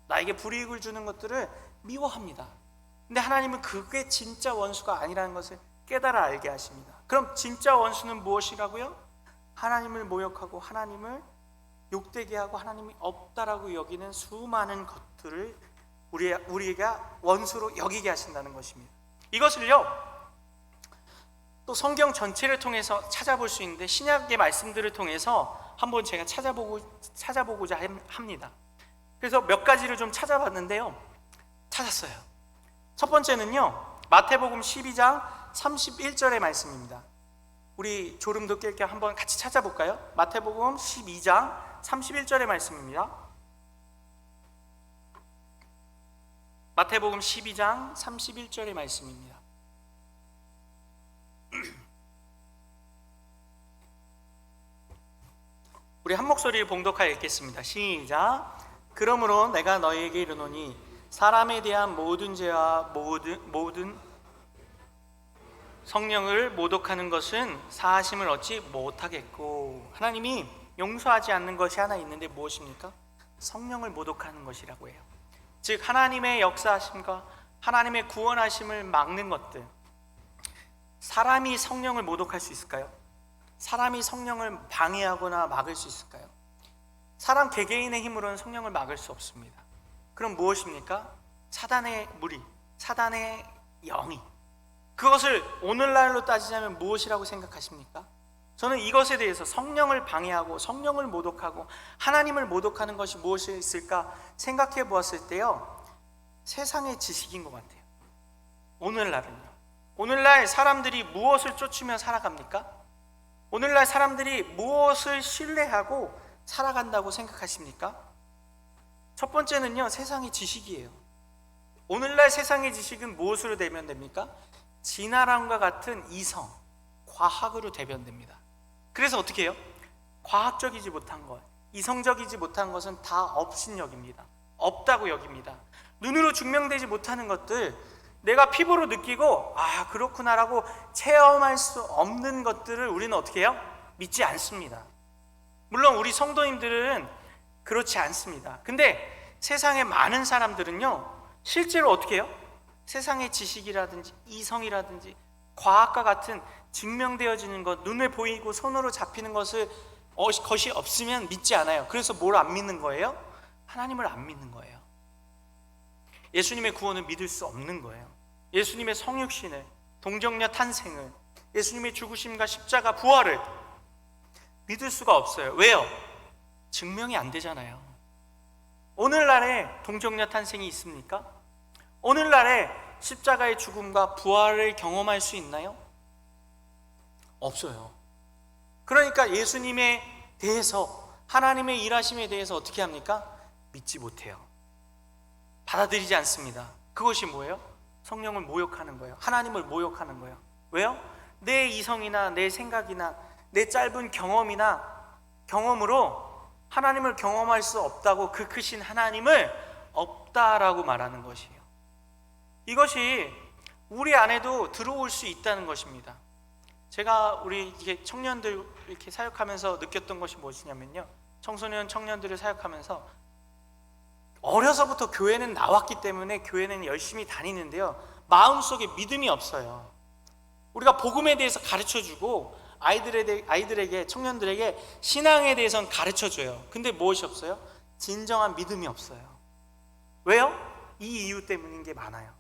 나에게 불이익을 주는 것들을 미워합니다. 근데 하나님은 그게 진짜 원수가 아니라는 것을 깨달아 알게 하십니다. 그럼 진짜 원수는 무엇이라고요? 하나님을 모욕하고 하나님을 욕되게 하고 하나님이 없다라고 여기는 수많은 것들을 우리가 원수로 여기게 하신다는 것입니다. 이것을요, 또 성경 전체를 통해서 찾아볼 수 있는데 신약의 말씀들을 통해서 한번 제가 찾아보고자 합니다. 그래서 몇 가지를 좀 찾아봤는데요, 찾았어요. 첫 번째는요, 마태복음 12장 31절의 말씀입니다. 우리 졸음도 깰 겸 한번 같이 찾아볼까요? 마태복음 12장 31절의 말씀입니다. 마태복음 12장 31절의 말씀입니다. 우리 한 목소리를 봉독하여 읽겠습니다. 시작. 그러므로 내가 너희에게 이르노니 사람에 대한 모든 죄와 모든 성령을 모독하는 것은 사하심을 얻지 못하겠고. 하나님이 용서하지 않는 것이 하나 있는데 무엇입니까? 성령을 모독하는 것이라고 해요. 즉 하나님의 역사하심과 하나님의 구원하심을 막는 것들. 사람이 성령을 모독할 수 있을까요? 사람이 성령을 방해하거나 막을 수 있을까요? 사람 개개인의 힘으로는 성령을 막을 수 없습니다. 그럼 무엇입니까? 사단의 무리, 사단의 영이 그것을 오늘날로 따지자면 무엇이라고 생각하십니까? 저는 이것에 대해서 성령을 방해하고 성령을 모독하고 하나님을 모독하는 것이 무엇이 있을까 생각해 보았을 때요, 세상의 지식인 것 같아요. 오늘날은요. 오늘날 사람들이 무엇을 쫓으며 살아갑니까? 오늘날 사람들이 무엇을 신뢰하고 살아간다고 생각하십니까? 첫 번째는요, 세상의 지식이에요. 오늘날 세상의 지식은 무엇으로 대변됩니까? 진화론과 같은 이성, 과학으로 대변됩니다. 그래서 어떻게 해요? 과학적이지 못한 것, 이성적이지 못한 것은 다 업신여깁니다. 없다고 여깁니다. 눈으로 증명되지 못하는 것들, 내가 피부로 느끼고 아 그렇구나라고 체험할 수 없는 것들을 우리는 어떻게 해요? 믿지 않습니다. 물론 우리 성도님들은 그렇지 않습니다. 근데 세상의 많은 사람들은요, 실제로 어떻게 해요? 세상의 지식이라든지 이성이라든지 과학과 같은 증명되어지는 것, 눈에 보이고 손으로 잡히는 것이 없으면 믿지 않아요. 그래서 뭘 안 믿는 거예요? 하나님을 안 믿는 거예요. 예수님의 구원을 믿을 수 없는 거예요. 예수님의 성육신을, 동정녀 탄생을, 예수님의 죽으심과 십자가 부활을 믿을 수가 없어요. 왜요? 증명이 안 되잖아요. 오늘날에 동정녀 탄생이 있습니까? 오늘날에 십자가의 죽음과 부활을 경험할 수 있나요? 없어요. 그러니까 예수님에 대해서, 하나님의 일하심에 대해서 어떻게 합니까? 믿지 못해요. 받아들이지 않습니다. 그것이 뭐예요? 성령을 모욕하는 거예요. 하나님을 모욕하는 거예요. 왜요? 내 이성이나 내 생각이나 내 짧은 경험으로 하나님을 경험할 수 없다고, 그 크신 하나님을 없다라고 말하는 것이에요. 이것이 우리 안에도 들어올 수 있다는 것입니다. 제가 우리 청년들 이렇게 사역하면서 느꼈던 것이 무엇이냐면요, 청소년 청년들을 사역하면서 어려서부터 교회는 나왔기 때문에 교회는 열심히 다니는데요, 마음속에 믿음이 없어요. 우리가 복음에 대해서 가르쳐주고 아이들에게, 청년들에게 신앙에 대해서는 가르쳐줘요. 근데 무엇이 없어요? 진정한 믿음이 없어요. 왜요? 이 이유 때문인 게 많아요.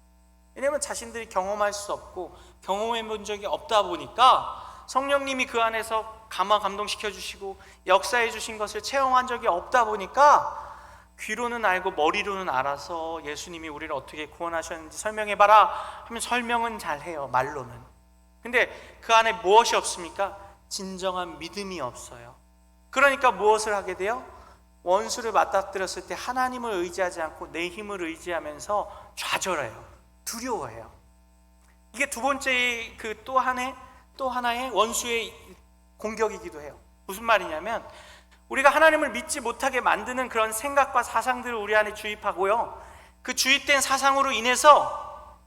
왜냐하면 자신들이 경험할 수 없고 경험해 본 적이 없다 보니까 성령님이 그 안에서 감동시켜 주시고 역사해 주신 것을 체험한 적이 없다 보니까 귀로는 알고 머리로는 알아서 예수님이 우리를 어떻게 구원하셨는지 설명해봐라 하면 설명은 잘해요, 말로는. 근데 그 안에 무엇이 없습니까? 진정한 믿음이 없어요. 그러니까 무엇을 하게 돼요? 원수를 맞닥뜨렸을 때 하나님을 의지하지 않고 내 힘을 의지하면서 좌절해요. 두려워해요. 이게 두 번째 또 하나의 원수의 공격이기도 해요. 무슨 말이냐면, 우리가 하나님을 믿지 못하게 만드는 그런 생각과 사상들을 우리 안에 주입하고요, 그 주입된 사상으로 인해서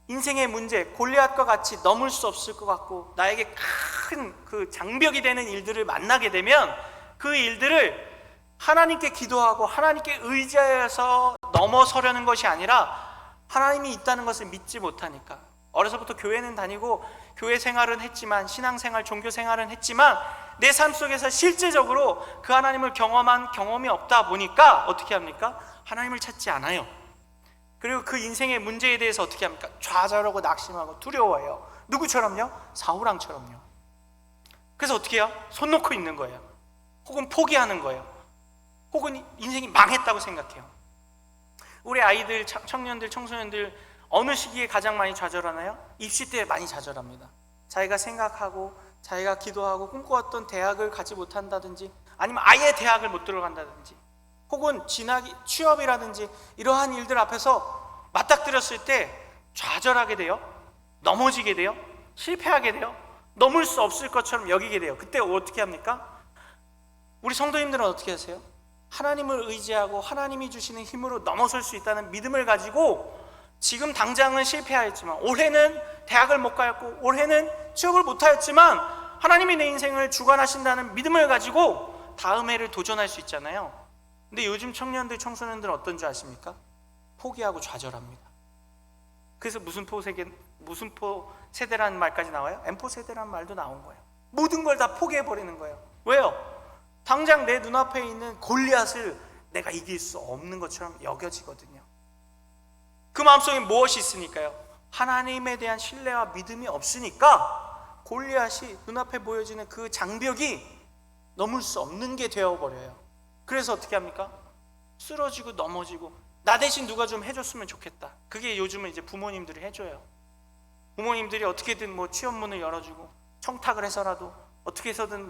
인생의 문제, 골리앗과 같이 넘을 수 없을 것 같고 나에게 큰 그 장벽이 되는 일들을 만나게 되면 그 일들을 하나님께 기도하고 하나님께 의지해서 넘어서려는 것이 아니라 하나님이 있다는 것을 믿지 못하니까, 어려서부터 교회는 다니고 교회 생활은 했지만, 신앙생활, 종교생활은 했지만 내 삶 속에서 실제적으로 그 하나님을 경험한 경험이 없다 보니까 어떻게 합니까? 하나님을 찾지 않아요. 그리고 그 인생의 문제에 대해서 어떻게 합니까? 좌절하고 낙심하고 두려워해요. 누구처럼요? 사울왕처럼요. 그래서 어떻게 해요? 손 놓고 있는 거예요. 혹은 포기하는 거예요. 혹은 인생이 망했다고 생각해요. 우리 아이들, 청년들, 청소년들 어느 시기에 가장 많이 좌절하나요? 입시 때 많이 좌절합니다. 자기가 생각하고 자기가 기도하고 꿈꿔왔던 대학을 가지 못한다든지, 아니면 아예 대학을 못 들어간다든지, 혹은 취업이라든지 이러한 일들 앞에서 맞닥뜨렸을 때 좌절하게 돼요. 넘어지게 돼요. 실패하게 돼요. 넘을 수 없을 것처럼 여기게 돼요. 그때 어떻게 합니까? 우리 성도님들은 어떻게 하세요? 하나님을 의지하고 하나님이 주시는 힘으로 넘어설 수 있다는 믿음을 가지고, 지금 당장은 실패하였지만, 올해는 대학을 못 가였고 올해는 취업을 못 하였지만 하나님이 내 인생을 주관하신다는 믿음을 가지고 다음 해를 도전할 수 있잖아요. 근데 요즘 청년들, 청소년들은 어떤 줄 아십니까? 포기하고 좌절합니다. 그래서 무슨 포 세대라는 말까지 나와요? M4 세대라는 말도 나온 거예요. 모든 걸 다 포기해버리는 거예요. 왜요? 당장 내 눈앞에 있는 골리앗을 내가 이길 수 없는 것처럼 여겨지거든요. 그 마음속에 무엇이 있으니까요? 하나님에 대한 신뢰와 믿음이 없으니까 골리앗이 눈앞에 보여지는 그 장벽이 넘을 수 없는 게 되어버려요. 그래서 어떻게 합니까? 쓰러지고 넘어지고, 나 대신 누가 좀 해줬으면 좋겠다. 그게 요즘은 이제 부모님들이 해줘요. 부모님들이 어떻게든 뭐 취업문을 열어주고 청탁을 해서라도 어떻게 해서든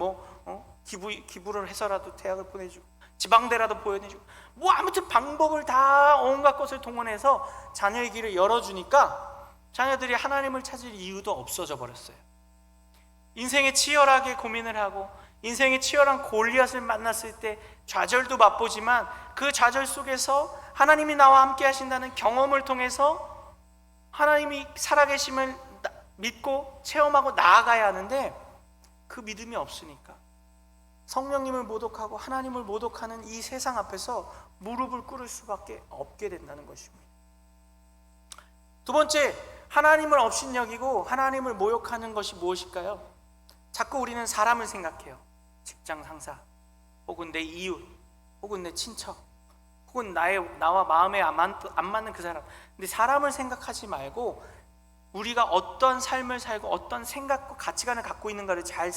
기부를 해서라도 대학을 보내주고 지방대라도 보내주고, 뭐 아무튼 방법을 다 온갖 것을 동원해서 자녀의 길을 열어주니까 자녀들이 하나님을 찾을 이유도 없어져 버렸어요. 인생에 치열하게 고민을 하고 인생의 치열한 골리앗을 만났을 때 좌절도 맛보지만 그 좌절 속에서 하나님이 나와 함께 하신다는 경험을 통해서 하나님이 살아계심을 믿고 체험하고 나아가야 하는데, 그 믿음이 없으니까 성령님을 모독하고 하나님을 모독하는 이 세상 앞에서 무릎을 꿇을 수밖에 없게 된다는 것입니다. 두 번째, 하나님을 업신여기고 하나님을 모욕하는 것이 무엇일까요? 자꾸 우리는 사람을 생각해요. 직장 상사, 혹은 내 이웃, 혹은 내 친척, 혹은 나와 마음에 안 맞는 그 사람. 근데 사람을 생각하지 말고 우리가 어떤 삶을 살고 어떤 생각과 가치관을 갖고 있는가를 잘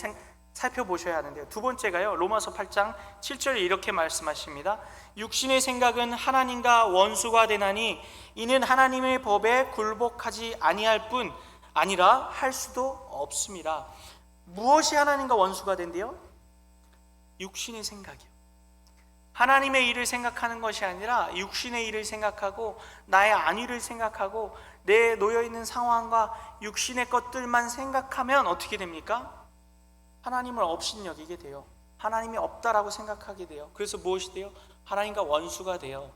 살펴보셔야 하는데요. 두 번째가요, 로마서 8장 7절에 이렇게 말씀하십니다. 육신의 생각은 하나님과 원수가 되나니 이는 하나님의 법에 굴복하지 아니할 뿐 아니라 할 수도 없습니다. 무엇이 하나님과 원수가 된대요? 육신의 생각이요. 하나님의 일을 생각하는 것이 아니라 육신의 일을 생각하고 나의 안위를 생각하고 내 놓여있는 상황과 육신의 것들만 생각하면 어떻게 됩니까? 하나님을 업신여기게 돼요. 하나님이 없다라고 생각하게 돼요. 그래서 무엇이 돼요? 하나님과 원수가 돼요.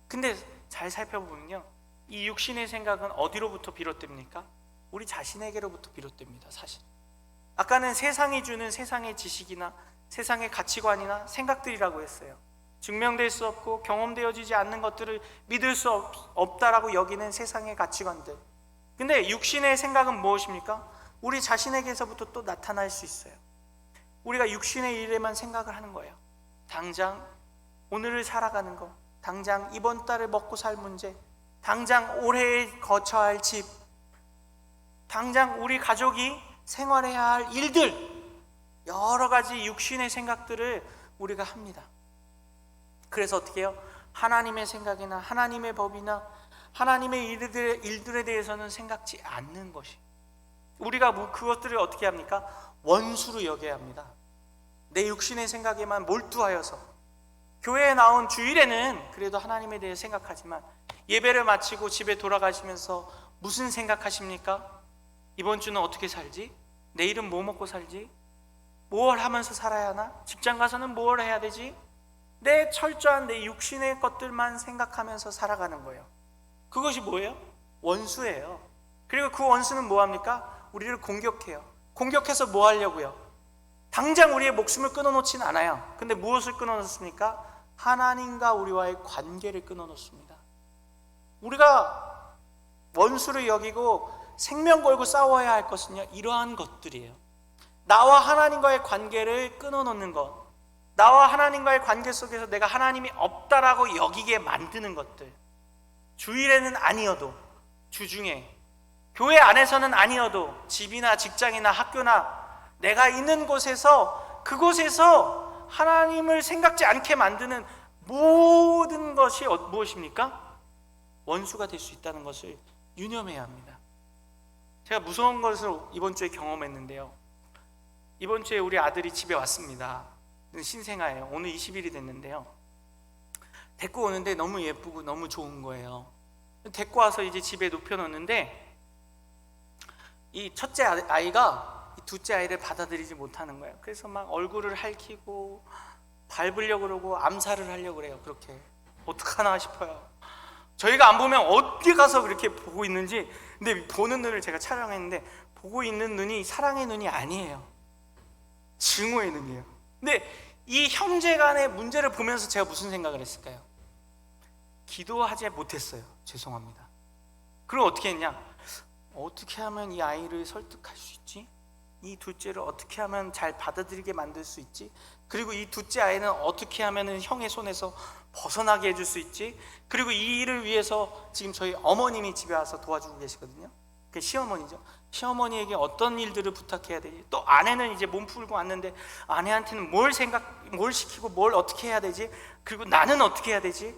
근데 잘 살펴보면요, 이 육신의 생각은 어디로부터 비롯됩니까? 우리 자신에게로부터 비롯됩니다. 사실 아까는 세상이 주는 세상의 지식이나 세상의 가치관이나 생각들이라고 했어요. 증명될 수 없고 경험되어지지 않는 것들을 믿을 수 없다라고 여기는 세상의 가치관들. 근데 육신의 생각은 무엇입니까? 우리 자신에게서부터 또 나타날 수 있어요. 우리가 육신의 일에만 생각을 하는 거예요. 당장 오늘을 살아가는 거, 당장 이번 달을 먹고 살 문제, 당장 올해 거쳐야 할 집, 당장 우리 가족이 생활해야 할 일들, 여러 가지 육신의 생각들을 우리가 합니다. 그래서 어떻게 해요? 하나님의 생각이나 하나님의 법이나 하나님의 일들에 대해서는 생각지 않는 것이, 우리가 그것들을 어떻게 합니까? 원수로 여겨야 합니다. 내 육신의 생각에만 몰두하여서 교회에 나온 주일에는 그래도 하나님에 대해 생각하지만 예배를 마치고 집에 돌아가시면서 무슨 생각하십니까? 이번 주는 어떻게 살지? 내일은 뭐 먹고 살지? 뭘 하면서 살아야 하나? 직장 가서는 뭘 해야 되지? 내 철저한 내 육신의 것들만 생각하면서 살아가는 거예요. 그것이 뭐예요? 원수예요. 그리고 그 원수는 뭐합니까? 우리를 공격해요. 공격해서 뭐 하려고요? 당장 우리의 목숨을 끊어놓지는 않아요. 근데 무엇을 끊어놓습니까? 하나님과 우리와의 관계를 끊어놓습니다. 우리가 원수를 여기고 생명 걸고 싸워야 할 것은요, 이러한 것들이에요. 나와 하나님과의 관계를 끊어놓는 것, 나와 하나님과의 관계 속에서 내가 하나님이 없다라고 여기게 만드는 것들. 주일에는 아니어도, 주중에 교회 안에서는 아니어도 집이나 직장이나 학교나 내가 있는 곳에서, 그곳에서 하나님을 생각지 않게 만드는 모든 것이 무엇입니까? 원수가 될 수 있다는 것을 유념해야 합니다. 제가 무서운 것을 이번 주에 경험했는데요, 이번 주에 우리 아들이 집에 왔습니다. 신생아예요. 오늘 20일이 됐는데요, 데리고 오는데 너무 예쁘고 너무 좋은 거예요. 데리고 와서 이제 집에 눕혀놓는데 이 첫째 아이가 이 둘째 아이를 받아들이지 못하는 거예요. 그래서 막 얼굴을 핥히고 밟으려고 그러고 암살을 하려고 그래요. 그렇게 어떡하나 싶어요. 저희가 안 보면 어디 가서 그렇게 보고 있는지. 근데 보는 눈을 제가 촬영했는데 보고 있는 눈이 사랑의 눈이 아니에요. 증오의 눈이에요. 근데 이 형제간의 문제를 보면서 제가 무슨 생각을 했을까요? 기도하지 못했어요. 죄송합니다. 그럼 어떻게 했냐? 어떻게 하면 이 아이를 설득할 수 있지? 이 둘째를 어떻게 하면 잘 받아들이게 만들 수 있지? 그리고 이 둘째 아이는 어떻게 하면 형의 손에서 벗어나게 해줄 수 있지? 그리고 이 일을 위해서 지금 저희 어머님이 집에 와서 도와주고 계시거든요. 그 시어머니죠. 시어머니에게 어떤 일들을 부탁해야 되지? 또 아내는 이제 몸 풀고 왔는데 아내한테는 뭘 시키고 뭘 어떻게 해야 되지? 그리고 나는 어떻게 해야 되지?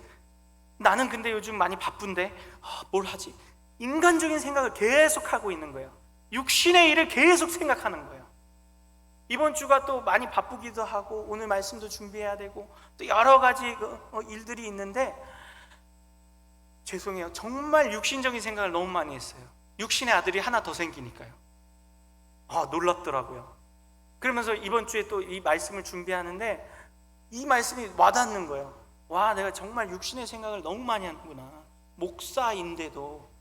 나는 근데 요즘 많이 바쁜데 뭘 하지? 인간적인 생각을 계속 하고 있는 거예요. 육신의 일을 계속 생각하는 거예요. 이번 주가 또 많이 바쁘기도 하고 오늘 말씀도 준비해야 되고 또 여러 가지 일들이 있는데 죄송해요. 정말 육신적인 생각을 너무 많이 했어요. 육신의 아들이 하나 더 생기니까요. 놀랍더라고요. 그러면서 이번 주에 또 이 말씀을 준비하는데 이 말씀이 와닿는 거예요. 와, 내가 정말 육신의 생각을 너무 많이 하는구나. 목사인데도.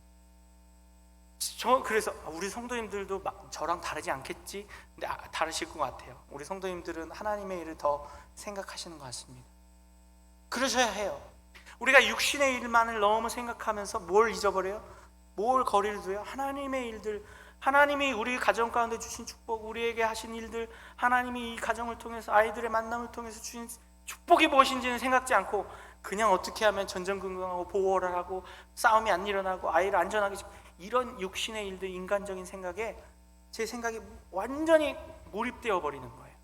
그래서 우리 성도님들도 저랑 다르지 않겠지? 근데 다르실 것 같아요. 우리 성도님들은 하나님의 일을 더 생각하시는 것 같습니다. 그러셔야 해요. 우리가 육신의 일만을 너무 생각하면서 뭘 잊어버려요? 뭘 거리를 둬요? 하나님의 일들, 하나님이 우리 가정 가운데 주신 축복, 우리에게 하신 일들, 하나님이 이 가정을 통해서 아이들의 만남을 통해서 주신 축복이 무엇인지는 생각지 않고 그냥 어떻게 하면 전전긍긍하고 보호를 하고 싸움이 안 일어나고 아이를 안전하게 이런 육신의 일들, 인간적인 생각에 제 생각이 완전히 몰입되어 버리는 거예요.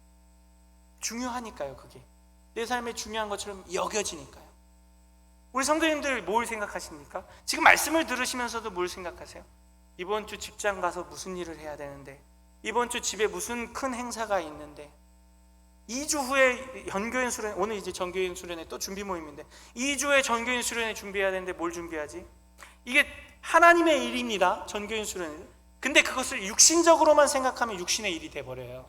중요하니까요. 그게 내 삶에 중요한 것처럼 여겨지니까요. 우리 성도님들 뭘 생각하십니까? 지금 말씀을 들으시면서도 뭘 생각하세요? 이번 주 직장 가서 무슨 일을 해야 되는데, 이번 주 집에 무슨 큰 행사가 있는데, 2주 후에 전교인 수련, 오늘 이제 전교인 수련회 또 준비 모임인데 2주 후에 전교인 수련회 준비해야 되는데 뭘 준비하지? 이게 하나님의 일입니다. 전교인 수련회. 근데 그것을 육신적으로만 생각하면 육신의 일이 돼버려요.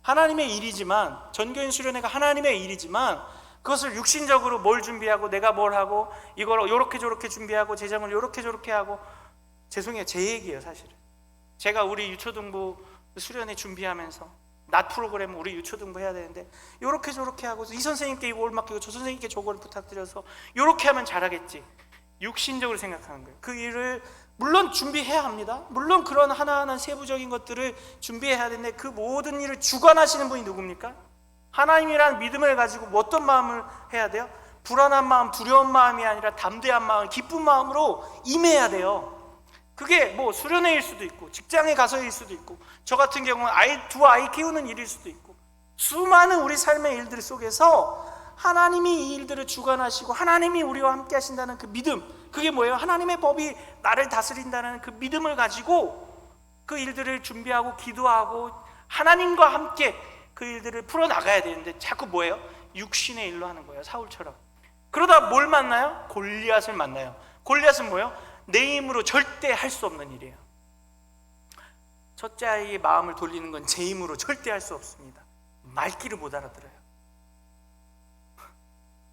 하나님의 일이지만, 전교인 수련회가 하나님의 일이지만 그것을 육신적으로 뭘 준비하고 내가 뭘 하고 이걸 요렇게 저렇게 준비하고 재정을 요렇게 저렇게 하고, 죄송해요, 제 얘기예요. 사실은 제가 우리 유초등부 수련회 준비하면서 낮 프로그램 우리 유초등부 해야 되는데 요렇게 저렇게 하고 이 선생님께 이걸 맡기고 저 선생님께 저걸 부탁드려서 요렇게 하면 잘하겠지, 육신적으로 생각하는 거예요. 그 일을 물론 준비해야 합니다. 물론 그런 하나하나 세부적인 것들을 준비해야 되는데 그 모든 일을 주관하시는 분이 누굽니까? 하나님이라는 믿음을 가지고 어떤 마음을 해야 돼요? 불안한 마음, 두려운 마음이 아니라 담대한 마음, 기쁜 마음으로 임해야 돼요. 그게 뭐 수련회일 수도 있고 직장에 가서일 수도 있고 저 같은 경우는 두 아이 키우는 일일 수도 있고 수많은 우리 삶의 일들 속에서 하나님이 이 일들을 주관하시고 하나님이 우리와 함께 하신다는 그 믿음, 그게 뭐예요? 하나님의 법이 나를 다스린다는 그 믿음을 가지고 그 일들을 준비하고 기도하고 하나님과 함께 그 일들을 풀어나가야 되는데 자꾸 뭐예요? 육신의 일로 하는 거예요. 사울처럼. 그러다 뭘 만나요? 골리앗을 만나요. 골리앗은 뭐예요? 내 힘으로 절대 할 수 없는 일이에요. 첫째 아이의 마음을 돌리는 건 제 힘으로 절대 할 수 없습니다. 말귀를 못 알아들어요.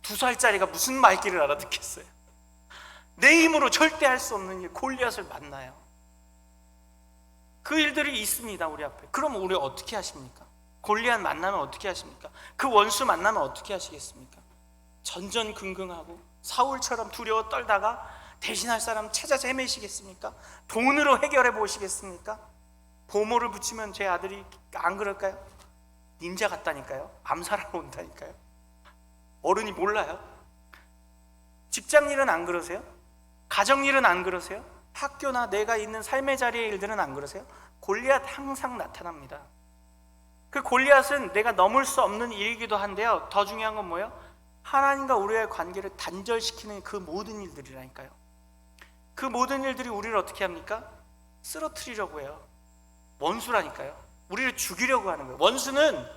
2살짜리가 무슨 말귀를 알아듣겠어요? 내 힘으로 절대 할 수 없는 일, 골리앗을 만나요. 그 일들이 있습니다, 우리 앞에. 그럼 우리 어떻게 하십니까? 골리앗 만나면 어떻게 하십니까? 그 원수 만나면 어떻게 하시겠습니까? 전전긍긍하고 사울처럼 두려워 떨다가 대신할 사람 찾아서 헤매시겠습니까? 돈으로 해결해 보시겠습니까? 보모를 붙이면 제 아들이 안 그럴까요? 닌자 같다니까요. 암살하러 온다니까요. 어른이 몰라요? 직장일은 안 그러세요? 가정일은 안 그러세요? 학교나 내가 있는 삶의 자리의 일들은 안 그러세요? 골리앗 항상 나타납니다. 그 골리앗은 내가 넘을 수 없는 일이기도 한데요, 더 중요한 건 뭐예요? 하나님과 우리의 관계를 단절시키는 그 모든 일들이라니까요. 그 모든 일들이 우리를 어떻게 합니까? 쓰러뜨리려고 해요. 원수라니까요. 우리를 죽이려고 하는 거예요. 원수는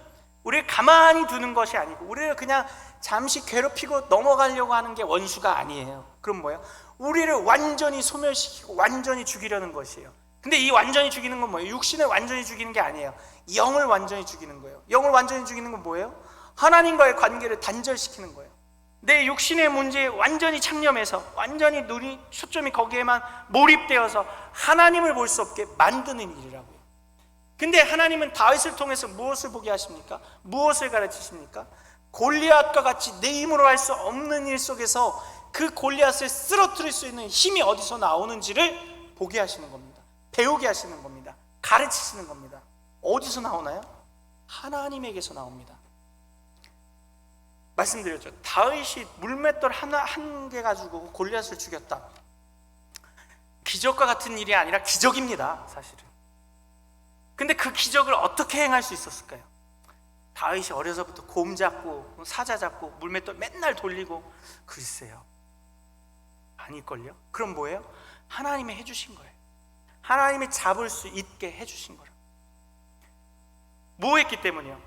우리를 가만히 두는 것이 아니고 우리를 그냥 잠시 괴롭히고 넘어가려고 하는 게 원수가 아니에요. 그럼 뭐예요? 우리를 완전히 소멸시키고 완전히 죽이려는 것이에요. 근데 이 완전히 죽이는 건 뭐예요? 육신을 완전히 죽이는 게 아니에요. 영을 완전히 죽이는 거예요. 영을 완전히 죽이는 건 뭐예요? 하나님과의 관계를 단절시키는 거예요. 내 육신의 문제에 완전히 창념해서 완전히 눈이 초점이 거기에만 몰입되어서 하나님을 볼 수 없게 만드는 일이라고요. 근데 하나님은 다윗을 통해서 무엇을 보게 하십니까? 무엇을 가르치십니까? 골리앗과 같이 내 힘으로 할 수 없는 일 속에서 그 골리앗을 쓰러뜨릴 수 있는 힘이 어디서 나오는지를 보게 하시는 겁니다. 배우게 하시는 겁니다. 가르치시는 겁니다. 어디서 나오나요? 하나님에게서 나옵니다. 말씀드렸죠. 다윗이 물맷돌 한 개 가지고 골리앗을 죽였다. 기적과 같은 일이 아니라 기적입니다, 사실은. 근데 그 기적을 어떻게 행할 수 있었을까요? 다윗이 어려서부터 곰 잡고 사자 잡고 물맷돌 맨날 돌리고, 글쎄요, 아닐걸요? 그럼 뭐예요? 하나님이 해주신 거예요. 하나님이 잡을 수 있게 해주신 거예요. 뭐 했기 때문이요?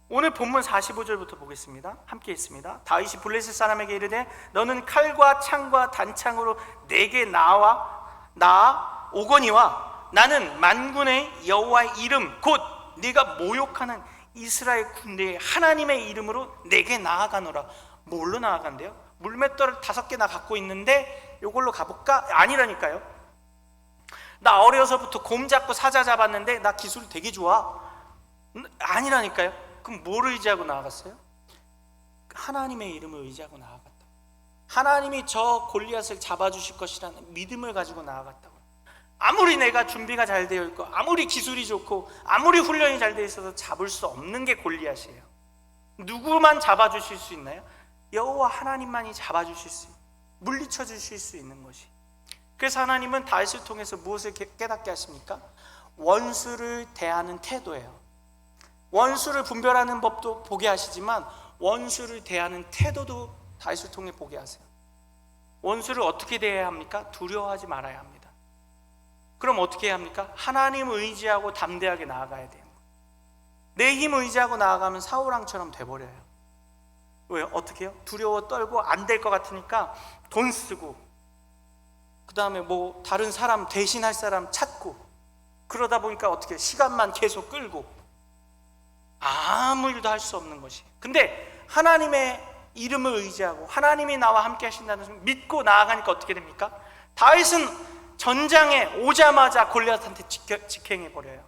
오늘 본문 45절부터 보겠습니다. 함께 있습니다. 다윗이 블레셋 사람에게 이르되 너는 칼과 창과 단창으로 내게 나아 오거니와 나는 만군의 여호와의 이름 곧 네가 모욕하는 이스라엘 군대의 하나님의 이름으로 내게 나아가노라. 뭘로 나아간대요? 물맷돌을 5개나 갖고 있는데 이걸로 가볼까? 아니라니까요. 나 어려서부터 곰 잡고 사자 잡았는데 나 기술 되게 좋아. 아니라니까요. 그럼 뭘 의지하고 나아갔어요? 하나님의 이름을 의지하고 나아갔다. 하나님이 저 골리앗을 잡아주실 것이라는 믿음을 가지고 나아갔다고. 아무리 내가 준비가 잘 되어 있고 아무리 기술이 좋고 아무리 훈련이 잘 되어 있어서 잡을 수 없는 게 골리앗이에요. 누구만 잡아주실 수 있나요? 여호와 하나님만이 잡아주실 수, 물리쳐 주실 수 있는 것이. 그래서 하나님은 다윗을 통해서 무엇을 깨닫게 하십니까? 원수를 대하는 태도예요. 원수를 분별하는 법도 보게 하시지만 원수를 대하는 태도도 다윗을 통해 보게 하세요. 원수를 어떻게 대해야 합니까? 두려워하지 말아야 합니다. 그럼 어떻게 해야 합니까? 하나님 의지하고 담대하게 나아가야 돼요. 내 힘 의지하고 나아가면 사울왕처럼 돼버려요. 왜요? 어떻게 해요? 두려워 떨고 안 될 것 같으니까 돈 쓰고, 그 다음에 뭐 다른 사람 대신할 사람 찾고, 그러다 보니까 어떻게 해요? 시간만 계속 끌고 아무 일도 할 수 없는 것이. 근데 하나님의 이름을 의지하고 하나님이 나와 함께 하신다는 것을 믿고 나아가니까 어떻게 됩니까? 다윗은 전장에 오자마자 골리앗한테 직행해버려요.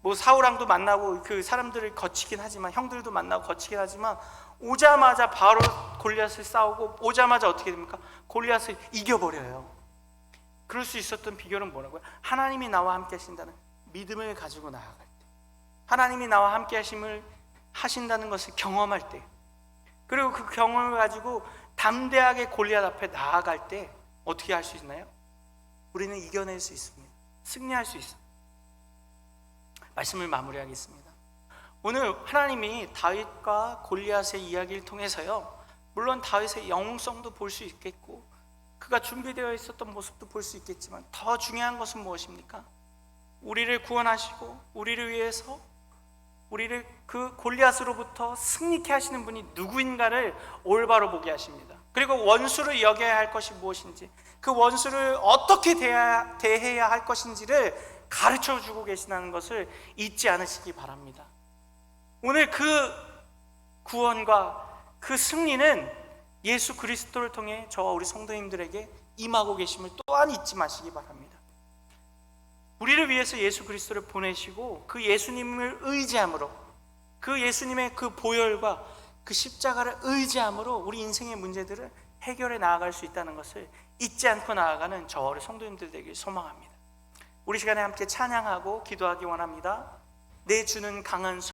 뭐 사울왕도 만나고 그 사람들을 거치긴 하지만, 형들도 만나고 거치긴 하지만, 오자마자 바로 골리앗을 싸우고 오자마자 어떻게 됩니까? 골리앗을 이겨버려요. 그럴 수 있었던 비결은 뭐라고요? 하나님이 나와 함께 하신다는 믿음을 가지고 나아갈 때, 하나님이 나와 함께 하신다는 것을 경험할 때, 그리고 그 경험을 가지고 담대하게 골리앗 앞에 나아갈 때 어떻게 할 수 있나요? 우리는 이겨낼 수 있습니다. 승리할 수 있습니다. 말씀을 마무리하겠습니다. 오늘 하나님이 다윗과 골리앗의 이야기를 통해서요, 물론 다윗의 영웅성도 볼 수 있겠고 그가 준비되어 있었던 모습도 볼 수 있겠지만, 더 중요한 것은 무엇입니까? 우리를 구원하시고 우리를 위해서 우리를 그 골리앗으로부터 승리케 하시는 분이 누구인가를 올바로 보게 하십니다. 그리고 원수를 여겨야 할 것이 무엇인지, 그 원수를 어떻게 대해야 할 것인지를 가르쳐 주고 계시다는 것을 잊지 않으시기 바랍니다. 오늘 그 구원과 그 승리는 예수 그리스도를 통해 저와 우리 성도님들에게 임하고 계심을 또한 잊지 마시기 바랍니다. 우리를 위해서 예수 그리스도를 보내시고 그 예수님을 의지함으로, 그 예수님의 그 보혈과 그 십자가를 의지함으로 우리 인생의 문제들을 해결해 나아갈 수 있다는 것을 잊지 않고 나아가는 저와 우리 성도님들 되길 소망합니다. 우리 시간에 함께 찬양하고 기도하기 원합니다. 내 주는 강한